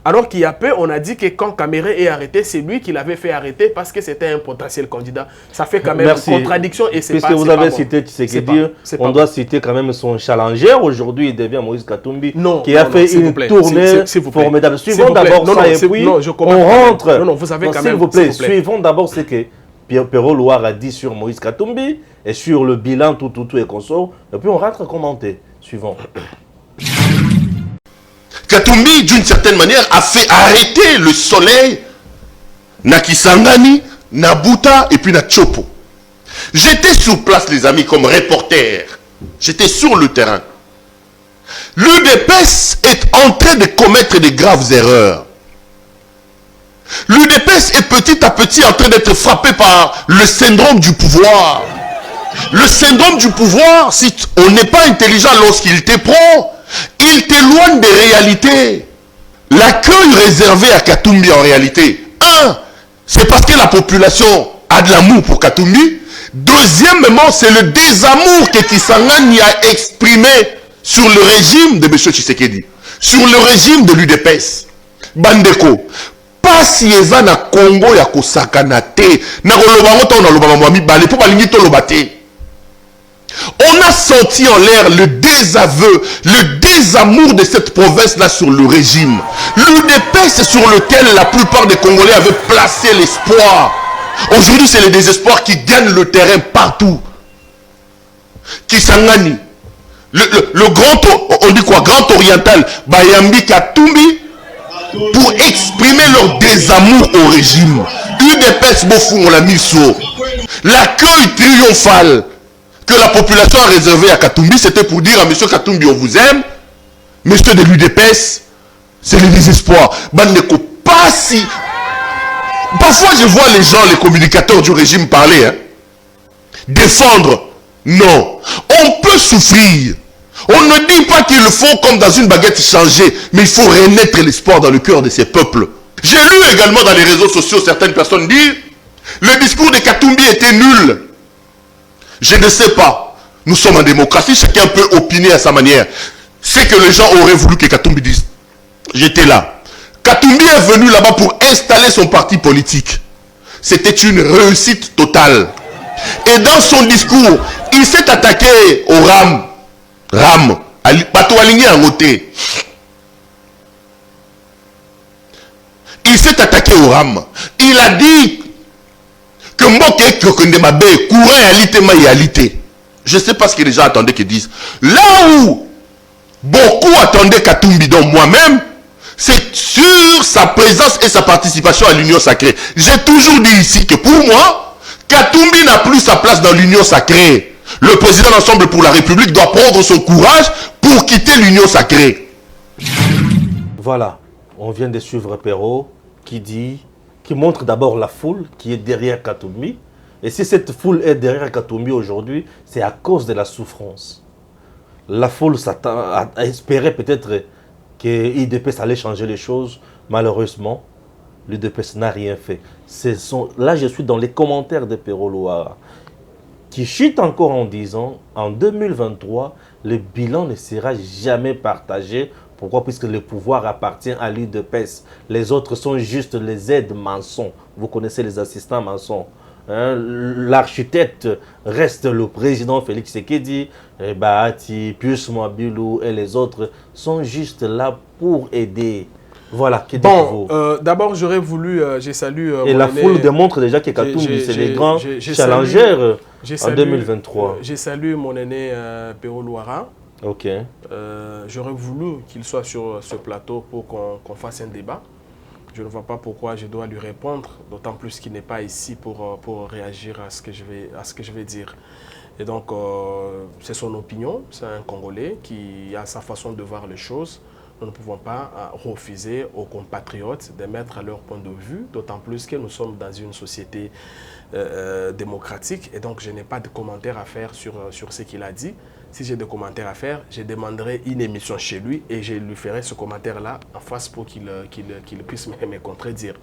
alors qu'il y a peu, on a dit que quand Kamere est arrêté, c'est lui qui l'avait fait arrêter parce que c'était un potentiel candidat. Ça fait quand même une contradiction et c'est pas. Puisque vous avez cité Tshisekedi, on doit citer quand même son challenger. Aujourd'hui, il devient Moïse Katumbi, qui a fait une tournée formidable. Suivons d'abord ça et puis on rentre. Non, vous avez quand même. S'il vous plaît, suivons d'abord ce que Pierrot Loire a dit sur Moïse Katumbi et sur le bilan tout et consort. Et puis on rentre commenter. Suivons. Katumbi, d'une certaine manière, a fait arrêter le soleil na Kisangani, na Buta et puis na Chopo. J'étais sur place, les amis, comme reporter. J'étais sur le terrain. L'UDPS est en train de commettre de graves erreurs. L'UDPS est petit à petit en train d'être frappé par le syndrome du pouvoir. Le syndrome du pouvoir, si on n'est pas intelligent lorsqu'il te prend, il t'éloigne des réalités. L'accueil réservé à Katumbi en réalité, c'est parce que la population a de l'amour pour Katumbi. Deuxièmement, c'est le désamour que Kisangani a exprimé sur le régime de M. Tshisekedi, sur le régime de l'UDPS. Bandeko, pas si eza na Congo ya kosakana te, na koloba ngota na loba mami bale po balingi to lobate. On a senti en l'air le désaveu, le désamour de cette province-là sur le régime. L'UDPS sur lequel la plupart des Congolais avaient placé l'espoir. Aujourd'hui, c'est le désespoir qui gagne le terrain partout. Kisangani, le grand, on dit quoi, grand oriental, Bayambi Katumbi, pour exprimer leur désamour au régime. UDPS Bofou, on l'a mis sur. L'accueil triomphal que la population a réservé à Katumbi, c'était pour dire à M. Katumbi, on vous aime. Monsieur de l'UDPS, c'est le désespoir. Bandeko, pas si... Parfois, je vois les gens, les communicateurs du régime parler. Défendre, non. On peut souffrir. On ne dit pas qu'il faut, comme dans une baguette, changer. Mais il faut renaître l'espoir dans le cœur de ces peuples. J'ai lu également dans les réseaux sociaux certaines personnes dire le discours de Katumbi était nul. Je ne sais pas. Nous sommes en démocratie, chacun peut opiner à sa manière. C'est que les gens auraient voulu que Katumbi dise. J'étais là. Katumbi est venu là-bas pour installer son parti politique. C'était une réussite totale. Et dans son discours, il s'est attaqué au RAM. Il s'est attaqué au RAM. Il a dit que Mboke Kokondemabe, courant et alité. Je ne sais pas ce que les gens attendaient qu'ils disent. Là où beaucoup attendaient Katumbi, dont moi-même, c'est sur sa présence et sa participation à l'Union sacrée. J'ai toujours dit ici que pour moi, Katumbi n'a plus sa place dans l'Union sacrée. Le président d'Ensemble pour la République doit prendre son courage pour quitter l'Union sacrée. Voilà, on vient de suivre Perrault qui montre d'abord la foule qui est derrière Katumbi. Et si cette foule est derrière Katumbi aujourd'hui, c'est à cause de la souffrance. La foule s'attend à espérer peut-être que l'UDPS allait changer les choses. Malheureusement, l'UDPS n'a rien fait. Là, je suis dans les commentaires de Perrault Louara, qui chute encore en disant, en 2023, le bilan ne sera jamais partagé. Pourquoi? Puisque le pouvoir appartient à l'UDPS. Les autres sont juste les aides maçons. Vous connaissez les assistants maçons. Hein? L'architecte reste le président Félix Tshisekedi, Bahati, Pius Mwabilou et les autres sont juste là pour aider. Voilà, d'abord, j'aurais voulu, j'ai salué... et la foule démontre déjà que Katumbi, c'est les grands challengers en 2023. J'ai salué mon aîné Perrault Louara. Ok. J'aurais voulu qu'il soit sur ce plateau pour qu'on fasse un débat. Je ne vois pas pourquoi je dois lui répondre, d'autant plus qu'il n'est pas ici pour réagir à ce que je vais dire. Et donc, c'est son opinion, c'est un Congolais qui a sa façon de voir les choses. Nous ne pouvons pas refuser aux compatriotes de mettre leur point de vue, d'autant plus que nous sommes dans une société démocratique. Et donc, je n'ai pas de commentaires à faire sur ce qu'il a dit. Si j'ai des commentaires à faire, je demanderai une émission chez lui et je lui ferai ce commentaire-là en face pour qu'il puisse me contredire.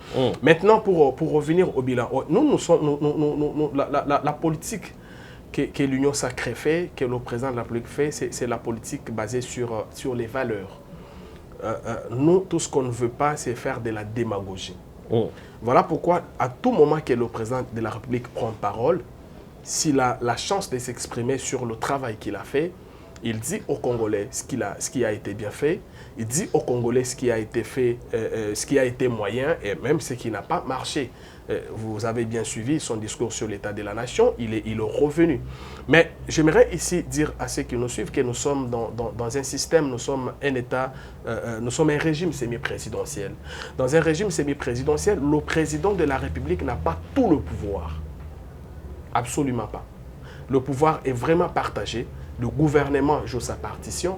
Maintenant, pour revenir au bilan, la politique que l'Union sacrée fait, que le président de la République fait, c'est la politique basée sur les valeurs. Nous, tout ce qu'on ne veut pas, c'est faire de la démagogie. Voilà pourquoi, à tout moment que le président de la République prend parole, s'il a la chance de s'exprimer sur le travail qu'il a fait, il dit aux Congolais ce qui a été bien fait, il dit aux Congolais ce qui a été fait, ce qui a été moyen et même ce qui n'a pas marché. Vous avez bien suivi son discours sur l'état de la nation, il est revenu. Mais j'aimerais ici dire à ceux qui nous suivent que nous sommes dans un système, nous sommes un État, nous sommes un régime semi-présidentiel. Dans un régime semi-présidentiel, le président de la République n'a pas tout le pouvoir. Absolument pas. Le pouvoir est vraiment partagé. Le gouvernement joue sa partition,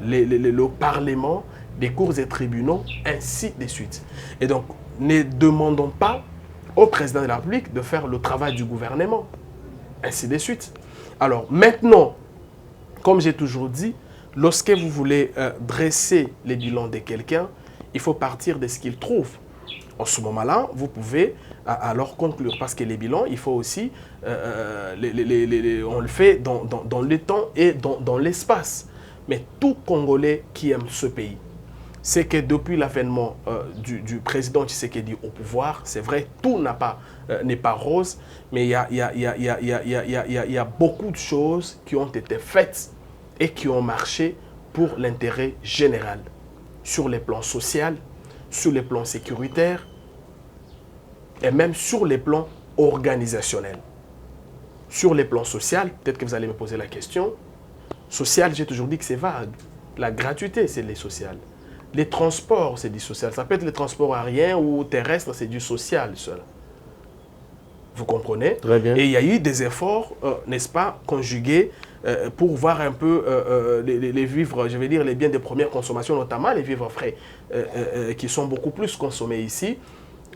le Parlement, les cours et tribunaux, ainsi de suite. Et donc, ne demandons pas au président de la République de faire le travail du gouvernement, ainsi de suite. Alors maintenant, comme j'ai toujours dit, lorsque vous voulez dresser les bilans de quelqu'un, il faut partir de ce qu'il trouve. En ce moment-là, vous pouvez alors conclure. Parce que les bilans, il faut aussi, on le fait dans le temps et dans l'espace. Mais tout Congolais qui aime ce pays, c'est que depuis l'avènement du président Tshisekedi au pouvoir, c'est vrai, tout n'est pas rose, mais il y a beaucoup de choses qui ont été faites et qui ont marché pour l'intérêt général. Sur les plans sociaux, sur les plans sécuritaires et même sur les plans organisationnels. Sur les plans social, peut-être que vous allez me poser la question, social, j'ai toujours dit que c'est vague. La gratuité, c'est les sociales. Les transports, c'est du social. Ça peut être les transports aériens ou terrestres, c'est du social seul. Vous comprenez? Très bien. Et il y a eu des efforts, n'est-ce pas, conjugués pour voir un peu les vivres, je vais dire les biens de première consommation, notamment les vivres frais, qui sont beaucoup plus consommés ici.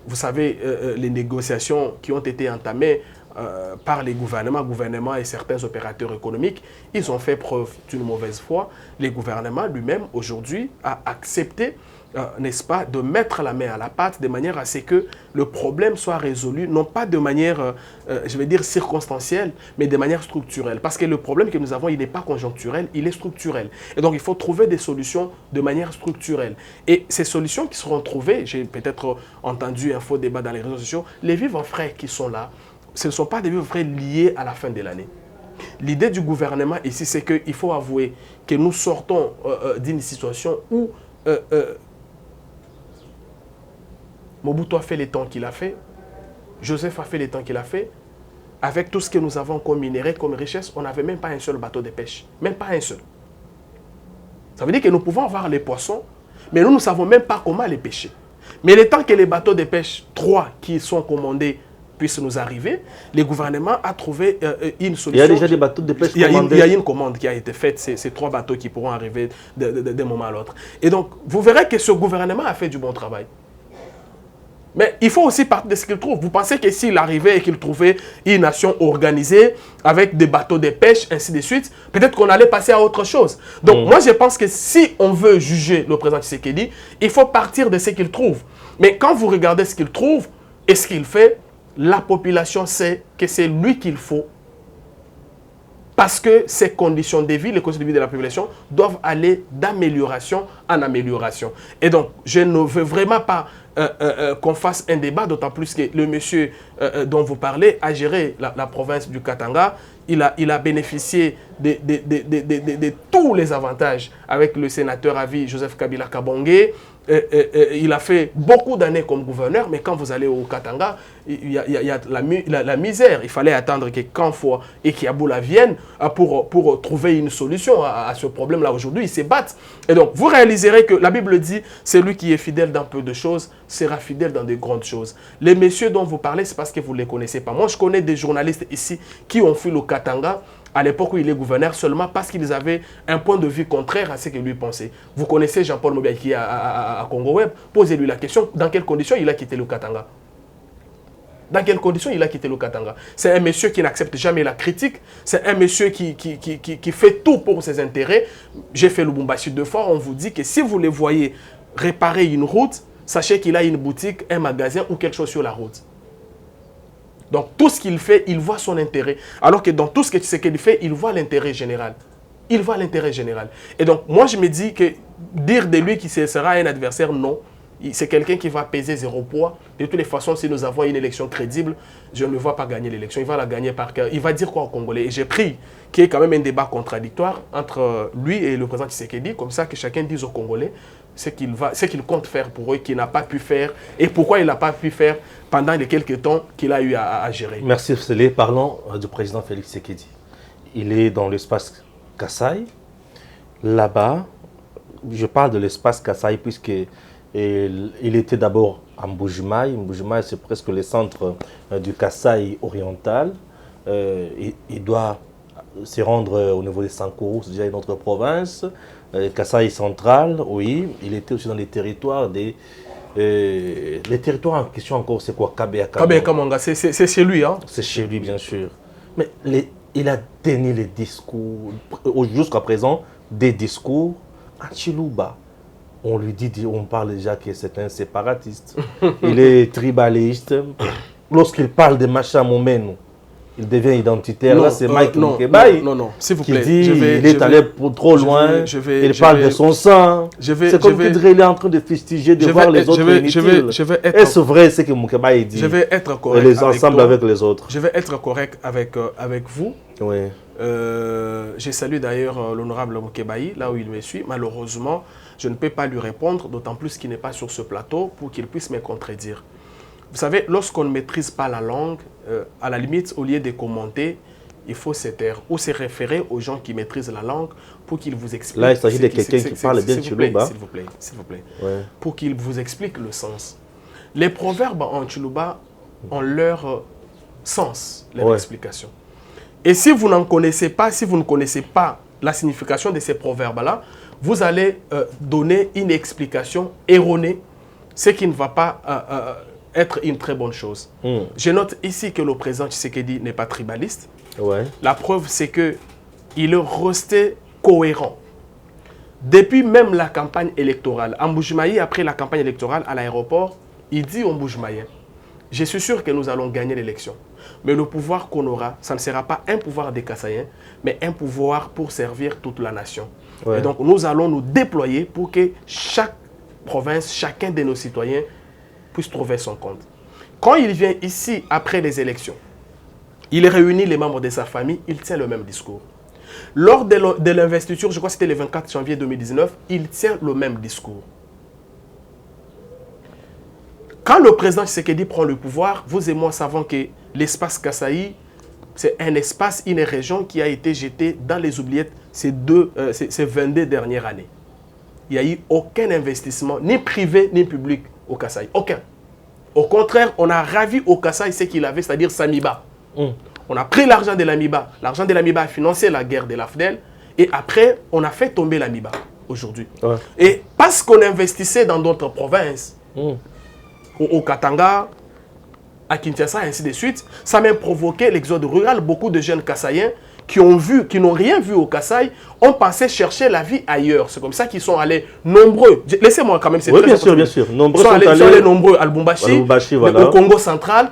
Vous savez, les négociations qui ont été entamées par les gouvernements et certains opérateurs économiques, ils ont fait preuve d'une mauvaise foi. Les gouvernements lui-même, aujourd'hui, a accepté, n'est-ce pas, de mettre la main à la pâte de manière à ce que le problème soit résolu, non pas de manière, je vais dire, circonstancielle, mais de manière structurelle. Parce que le problème que nous avons, il n'est pas conjoncturel, il est structurel. Et donc, il faut trouver des solutions de manière structurelle. Et ces solutions qui seront trouvées, j'ai peut-être entendu un faux débat dans les réseaux sociaux, les vivres frais qui sont là, ce ne sont pas des vivres frais liés à la fin de l'année. L'idée du gouvernement ici, c'est qu'il faut avouer que nous sortons d'une situation où Mobutu a fait les temps qu'il a fait, Joseph a fait les temps qu'il a fait. Avec tout ce que nous avons comme minerai, comme richesse, on n'avait même pas un seul bateau de pêche. Même pas un seul. Ça veut dire que nous pouvons avoir les poissons, mais nous ne savons même pas comment les pêcher. Mais le temps que les bateaux de pêche, 3 qui sont commandés, puisse nous arriver, le gouvernement a trouvé une solution. Il y a déjà des bateaux de pêche commandés. Il y a une commande qui a été faite, ces 3 bateaux qui pourront arriver d'un moment à l'autre. Et donc, vous verrez que ce gouvernement a fait du bon travail. Mais il faut aussi partir de ce qu'il trouve. Vous pensez que s'il arrivait et qu'il trouvait une nation organisée avec des bateaux de pêche, ainsi de suite, peut-être qu'on allait passer à autre chose. Donc moi je pense que si on veut juger le président Tshisekedi, il faut partir de ce qu'il trouve. Mais quand vous regardez ce qu'il trouve et ce qu'il fait, la population sait que c'est lui qu'il faut. Parce que ces conditions de vie, les conditions de vie de la population doivent aller d'amélioration en amélioration. Et donc, je ne veux vraiment pas qu'on fasse un débat, d'autant plus que le monsieur dont vous parlez a géré la province du Katanga. Il a bénéficié de tous les avantages avec le sénateur à vie Joseph Kabila Kabongé. Il a fait beaucoup d'années comme gouverneur, mais quand vous allez au Katanga, il y a la misère. Il fallait attendre que Kanfoua et Kiaboula viennent pour trouver une solution à ce problème-là. Aujourd'hui, ils se battent. Et donc, vous réaliserez que la Bible dit, celui qui est fidèle dans peu de choses sera fidèle dans de grandes choses. Les messieurs dont vous parlez, c'est parce que vous ne les connaissez pas. Moi, je connais des journalistes ici qui ont fui le Katanga à l'époque où il est gouverneur seulement parce qu'ils avaient un point de vue contraire à ce que lui pensait. Vous connaissez Jean-Paul Mobiaï qui est à Congo Web, posez-lui la question, dans quelles conditions il a quitté le Katanga? Dans quelles conditions il a quitté le Katanga? C'est un monsieur qui n'accepte jamais la critique, c'est un monsieur qui fait tout pour ses intérêts. J'ai fait le Lubumbashi 2 fois, on vous dit que si vous les voyez réparer une route, sachez qu'il a une boutique, un magasin ou quelque chose sur la route. Donc, tout ce qu'il fait, il voit son intérêt. Alors que dans tout ce qu'il fait, il voit l'intérêt général. Il voit l'intérêt général. Et donc, moi, je me dis que dire de lui qu'il sera un adversaire, non. C'est quelqu'un qui va peser 0 poids. De toutes les façons, si nous avons une élection crédible, je ne le vois pas gagner l'élection. Il va la gagner par cœur. Il va dire quoi aux Congolais? Et j'ai pris qu'il y ait quand même un débat contradictoire entre lui et le président Tshisekedi, comme ça que chacun dise aux Congolais ce qu'il compte faire pour eux, qu'il n'a pas pu faire, et pourquoi il n'a pas pu faire pendant les quelques temps qu'il a eu à gérer. Merci Félé. Parlons du président Félix Tshisekedi. Il est dans l'espace Kasaï. Là-bas, je parle de l'espace Kasaï puisque il était d'abord à Mbujimaï. Mbujimaï, c'est presque le centre du Kasaï oriental. Il doit se rendre au niveau des Sankourou, c'est déjà une autre province. Kasaï central, oui. Il était aussi dans les territoires les territoires en question encore, c'est quoi? Kabea Kamanga, c'est chez lui, hein? C'est chez lui, bien sûr. Mais il a tenu les discours, jusqu'à présent, des discours à Chiluba. On lui dit, on parle déjà que c'est un séparatiste. Il est tribaliste. Lorsqu'il parle de Macha Momeno, il devient identitaire. Là, c'est Mike Mukebai s'il vous qui plaît. dit qu'il est allé trop loin. Il parle de son sang. C'est comme qu'il est en train de fustiger, de voir les autres inutiles. Est-ce vrai ce que Mukebai dit? Je vais être correct les ensemble avec les autres. Je vais être correct avec vous. Oui. Je salue d'ailleurs l'honorable Mukebai, là où il me suit. Malheureusement, je ne peux pas lui répondre, d'autant plus qu'il n'est pas sur ce plateau pour qu'il puisse me contredire. Vous savez, lorsqu'on ne maîtrise pas la langue, à la limite, au lieu de commenter, il faut se taire ou se référer aux gens qui maîtrisent la langue pour qu'ils vous expliquent. Là, il s'agit de quelqu'un qui parle bien Tshilouba. S'il vous plaît, s'il vous plaît. Ouais. Pour qu'ils vous expliquent le sens. Les proverbes en Tshilouba ont leur sens, leur explication. Et si vous n'en connaissez pas, si vous ne connaissez pas la signification de ces proverbes-là, vous allez donner une explication erronée, ce qui ne va pas être une très bonne chose. Je note ici que le président Tshisekedi n'est pas tribaliste. Ouais. La preuve, c'est qu'il est resté cohérent. Depuis même la campagne électorale, en Mbujimaï, après la campagne électorale à l'aéroport, il dit aux Mbujimaïens, je suis sûr que nous allons gagner l'élection. Mais le pouvoir qu'on aura, ça ne sera pas un pouvoir des Kassaïens, mais un pouvoir pour servir toute la nation. Ouais. Et donc, nous allons nous déployer pour que chaque province, chacun de nos citoyens puisse trouver son compte. Quand il vient ici, après les élections, il réunit les membres de sa famille, il tient le même discours. Lors de l'investiture, je crois que c'était le 24 janvier 2019, il tient le même discours. Quand le président Tshisekedi prend le pouvoir, vous et moi savons que l'espace Kasaï, c'est un espace, une région qui a été jetée dans les oubliettes ces 22 dernières années. Il n'y a eu aucun investissement, ni privé, ni public, au Kasaï. Aucun. Au contraire, on a ravi au Kasaï ce qu'il avait, c'est-à-dire Samiba. On a pris l'argent de l'Amiba. L'argent de l'Amiba a financé la guerre de l'AFDEL. Et après, on a fait tomber l'Amiba aujourd'hui. Ouais. Et parce qu'on investissait dans d'autres provinces, au Katanga, à Kinshasa, et ainsi de suite, ça a même provoqué l'exode rural. Beaucoup de jeunes Kassaïens qui n'ont rien vu au Kasaï, ont pensé chercher la vie ailleurs. C'est comme ça qu'ils sont allés nombreux. Laissez-moi quand même, c'est très important. Bien sûr. Nombreux ils sont allés nombreux à Lubumbashi, voilà. Au Congo central,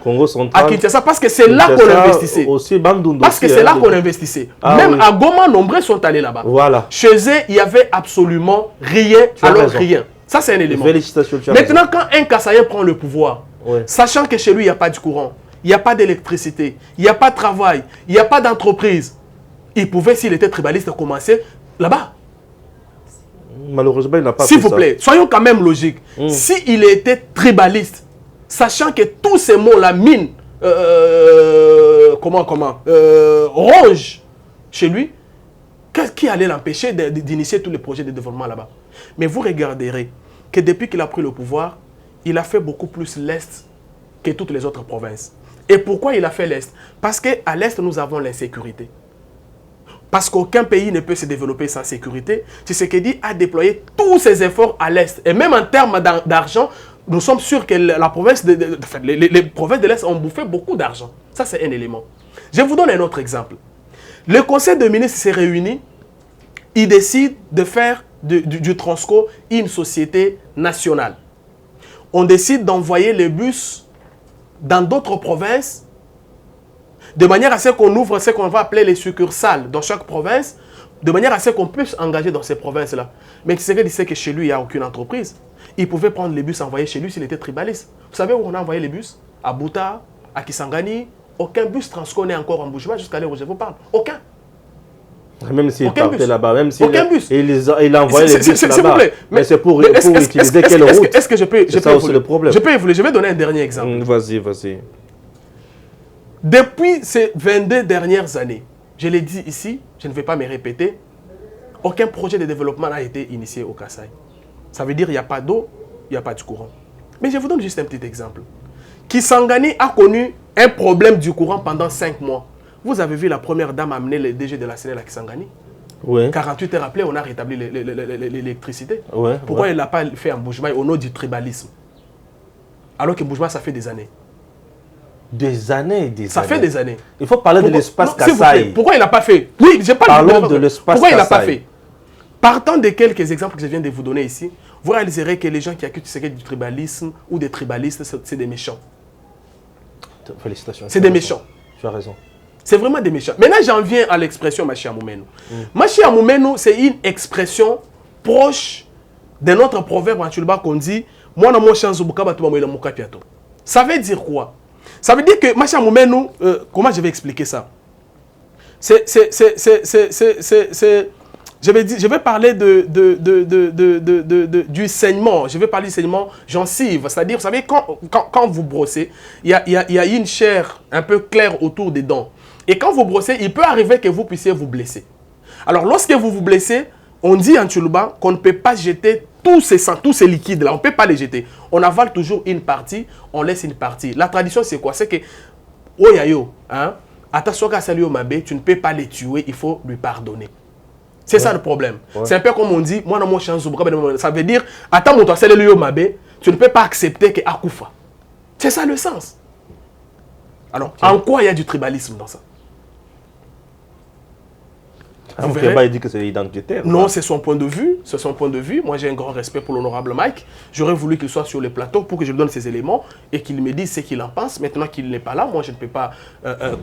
à Kinshasa, parce que c'est là qu'on investissait. Aussi, parce que c'est là qu'on investissait. Même à Goma, nombreux sont allés là-bas. Voilà. Chez eux, il n'y avait absolument rien, rien. Ça, c'est un élément. Félicitations. Maintenant, quand un Kassaïen prend le pouvoir, sachant que chez lui, il n'y a pas de courant, il n'y a pas d'électricité, il n'y a pas de travail, il n'y a pas d'entreprise, il pouvait, s'il était tribaliste, commencer là-bas. Malheureusement, il n'a pas fait ça. S'il vous plaît, soyons quand même logiques. S'il était tribaliste, sachant que tous ces mots-là minent, ronge chez lui, qu'est-ce qui allait l'empêcher d'initier tous les projets de développement là-bas? Mais vous regarderez que depuis qu'il a pris le pouvoir, il a fait beaucoup plus l'Est que toutes les autres provinces. Et pourquoi il a fait l'Est? Parce qu'à l'Est, nous avons l'insécurité. Parce qu'aucun pays ne peut se développer sans sécurité. Tshisekedi a déployé tous ses efforts à l'Est. Et même en termes d'argent, nous sommes sûrs que la province les provinces de l'Est ont bouffé beaucoup d'argent. Ça, c'est un élément. Je vous donne un autre exemple. Le conseil de ministres s'est réuni. Il décide de faire du Transco une société nationale. On décide d'envoyer les bus dans d'autres provinces, de manière à ce qu'on ouvre ce qu'on va appeler les succursales dans chaque province, de manière à ce qu'on puisse engager dans ces provinces-là. Mais Tshisekedi sait que chez lui, il n'y a aucune entreprise. Il pouvait prendre les bus envoyés chez lui s'il était tribaliste. Vous savez où on a envoyé les bus? À Buta, à Kisangani. Aucun bus Transco n'est encore en Bougema jusqu'à l'heure où je vous parle. Aucun. Même s'il partait là-bas, même s'il a envoyé les bus là-bas. Mais c'est pour utiliser quelle route? Est-ce que je peux... C'est ça aussi le problème. Je vais donner un dernier exemple. Vas-y. Depuis ces 22 dernières années, je l'ai dit ici, je ne vais pas me répéter, aucun projet de développement n'a été initié au Kasaï. Ça veut dire qu'il n'y a pas d'eau, il n'y a pas de courant. Mais je vous donne juste un petit exemple. Kisangani a connu un problème du courant pendant 5 mois. Vous avez vu la première dame amener le DG de la SNEL à Kisangani? Oui. 48 heures après, on a rétabli l'électricité. Ouais, pourquoi il ne l'a pas fait en Boujma au nom du tribalisme? Alors que Boujma, ça fait des années. Des années. Ça fait des années. Il faut parler de l'espace Kasaï. Pourquoi il n'a pas fait? Oui, j'ai pas Parlons de l'espace Kasaï. Pourquoi il n'a pas fait? Partant de quelques exemples que je viens de vous donner ici, vous réaliserez que les gens qui accusent du tribalisme ou des tribalistes, c'est des méchants. Félicitations. C'est des méchants. Tu as raison. C'est vraiment des méchants. Maintenant, j'en viens à l'expression Machi Amoumeno. Machi Amoumeno, c'est une expression proche de notre proverbe en Tchulba qu'on dit « Moi, mon chance Ça veut dire quoi? Ça veut dire que Machi Amoumeno, comment je vais expliquer ça? Je vais parler du saignement. Je vais parler du saignement gencive. C'est-à-dire, vous savez, quand vous brossez, il y a une chair un peu claire autour des dents. Et quand vous brossez, il peut arriver que vous puissiez vous blesser. Alors, lorsque vous vous blessez, on dit en Tchoulouba qu'on ne peut pas jeter tous ces liquides-là. On ne peut pas les jeter. On avale toujours une partie, on laisse une partie. La tradition, c'est quoi? C'est que, tu ne peux pas les tuer, il faut lui pardonner. C'est ça le problème. Ouais. C'est un peu comme on dit, moi, non, ça veut dire, attends, tu ne peux pas accepter que Akoufa. C'est ça le sens. Alors, en quoi il y a du tribalisme dans ça? Il dit que c'est identitaire. Non, c'est son point de vue. C'est son point de vue. Moi, j'ai un grand respect pour l'honorable Mike. J'aurais voulu qu'il soit sur le plateau pour que je lui donne ces éléments et qu'il me dise ce qu'il en pense. Maintenant qu'il n'est pas là, moi, je ne peux pas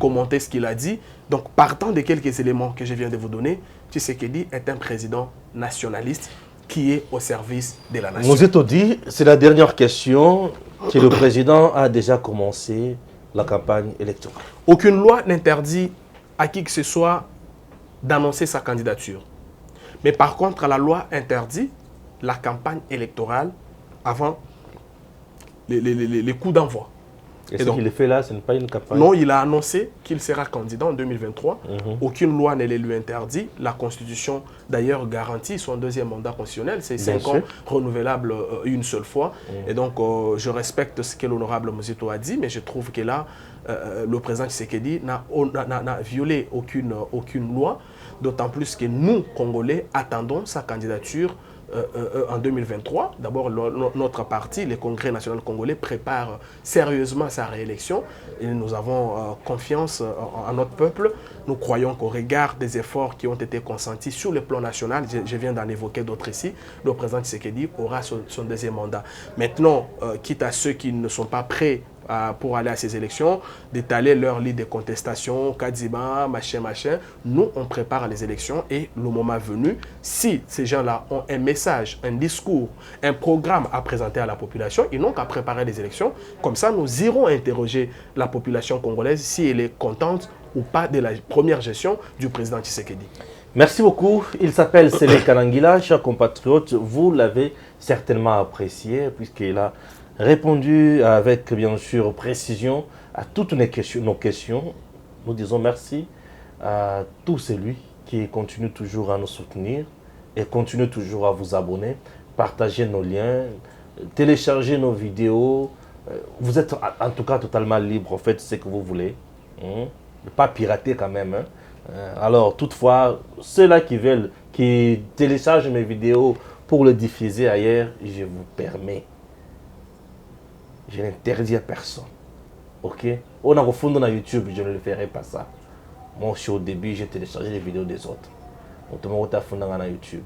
commenter ce qu'il a dit. Donc, partant de quelques éléments que je viens de vous donner, Tshisekedi est un président nationaliste qui est au service de la nation. Vous êtes dit, c'est la dernière question, que le président a déjà commencé la campagne électorale. Aucune loi n'interdit à qui que ce soit d'annoncer sa candidature. Mais par contre, la loi interdit la campagne électorale avant les coups d'envoi. Et ce qu'il fait là, ce n'est pas une campagne? Non, il a annoncé qu'il sera candidat en 2023. Aucune loi ne lui interdit. La Constitution, d'ailleurs, garantit son deuxième mandat constitutionnel. C'est 5 ans renouvelables une seule fois. Et donc, je respecte ce que l'honorable Mosito a dit, mais je trouve que là, le président Tshisekedi n'a violé aucune loi, d'autant plus que nous, Congolais, attendons sa candidature en 2023. D'abord, notre parti, le Congrès national congolais, prépare sérieusement sa réélection et nous avons confiance en notre peuple. Nous croyons qu'au regard des efforts qui ont été consentis sur le plan national, je viens d'en évoquer d'autres ici, le président Tshisekedi aura son deuxième mandat. Maintenant, quitte à ceux qui ne sont pas prêts pour aller à ces élections, d'étaler leur lit de contestation, Kadiba, machin. Nous, on prépare les élections et le moment venu, si ces gens-là ont un message, un discours, un programme à présenter à la population, ils n'ont qu'à préparer les élections. Comme ça, nous irons interroger la population congolaise si elle est contente ou pas de la première gestion du président Tshisekedi. Merci beaucoup. Il s'appelle Sélé Kalangila, chers compatriotes. Vous l'avez certainement apprécié puisqu'il a répondu avec, bien sûr, précision à toutes nos questions. Nous disons merci à tous celui qui continue toujours à nous soutenir et continue toujours à vous abonner, partager nos liens, télécharger nos vidéos. Vous êtes en tout cas totalement libre, en fait, ce que vous voulez. Ne pas pirater quand même. Alors, toutefois, ceux-là qui téléchargent mes vidéos pour le diffuser ailleurs, je vous permets. Je n'interdis à personne. Ok? On a refondé dans YouTube, je ne le ferai pas ça. Moi, je suis au début, j'ai téléchargé les vidéos des autres. On te met au fond dans YouTube.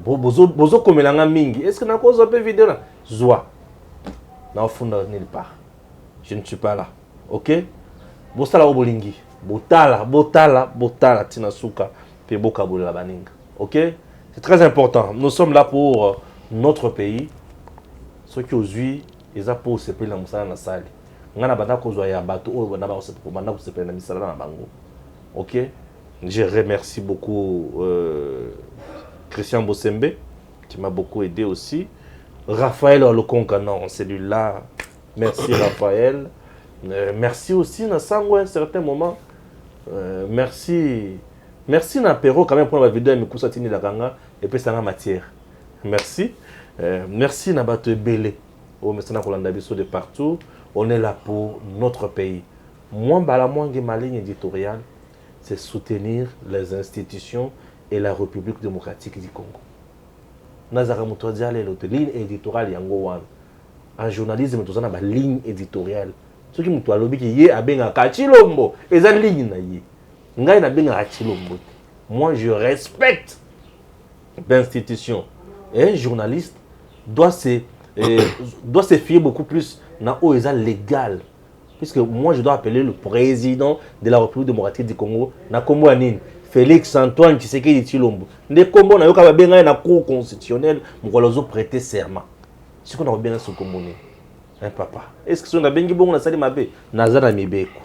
Bozo comme la mingi. Est-ce que na cause un peu vidéo là? Zoa. Na fond nulle part. Je ne suis pas là. Ok? Bosala obolingi. Botala tinasuka pe boka bola baninga. Ok? C'est très important. Nous sommes là pour notre pays. Ceux qui osent ils ont pour se payer la musala na salle. Ngana banda kozwa ya bato o banda ba se pour banda se payer la misala na bango. OK? Je remercie beaucoup Christian Bosembe qui m'a beaucoup aidé aussi. Raphaël Olokonkana en celui-là. Merci Raphaël. Merci aussi na sango à un certain moment. Merci Napero quand même pour la vidéo mais kusatini la ganga et puis ça en matière. Merci. Merci Nabato Belé. Au Messana Kolanda Bisso de partout. On est là pour notre pays. Moi, ma ligne éditoriale, c'est soutenir les institutions et la République démocratique du Congo. Nazara Moutodia, ligne éditoriale Yango. En journalisme, nous avons une ligne éditoriale. Ce qui nous a lobby qui est à Benga Kachilombo, et une ligne na Benga Kachilombo. Moi, je respecte l'institution. Et un journaliste doit se fier beaucoup plus dans l'OESA légal. Puisque moi, je dois appeler le président de la République démocratique du Congo, Nakombo Anine, Félix Antoine Tshisekedi Tshilombo. Ne Kombo na yoka benga na cour constitutionnelle, mukolozo prêter serment. Ce qu'on a bien sur Komone. Hein papa. Est-ce que son a bengi bon na sali mabe nazana mibeko.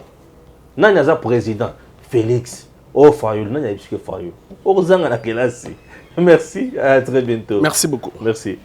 Na naza président Félix. Oh Fayul, na ya bisque Fayul. Ozanga na kelasi. Merci, à très bientôt. Merci beaucoup. Merci.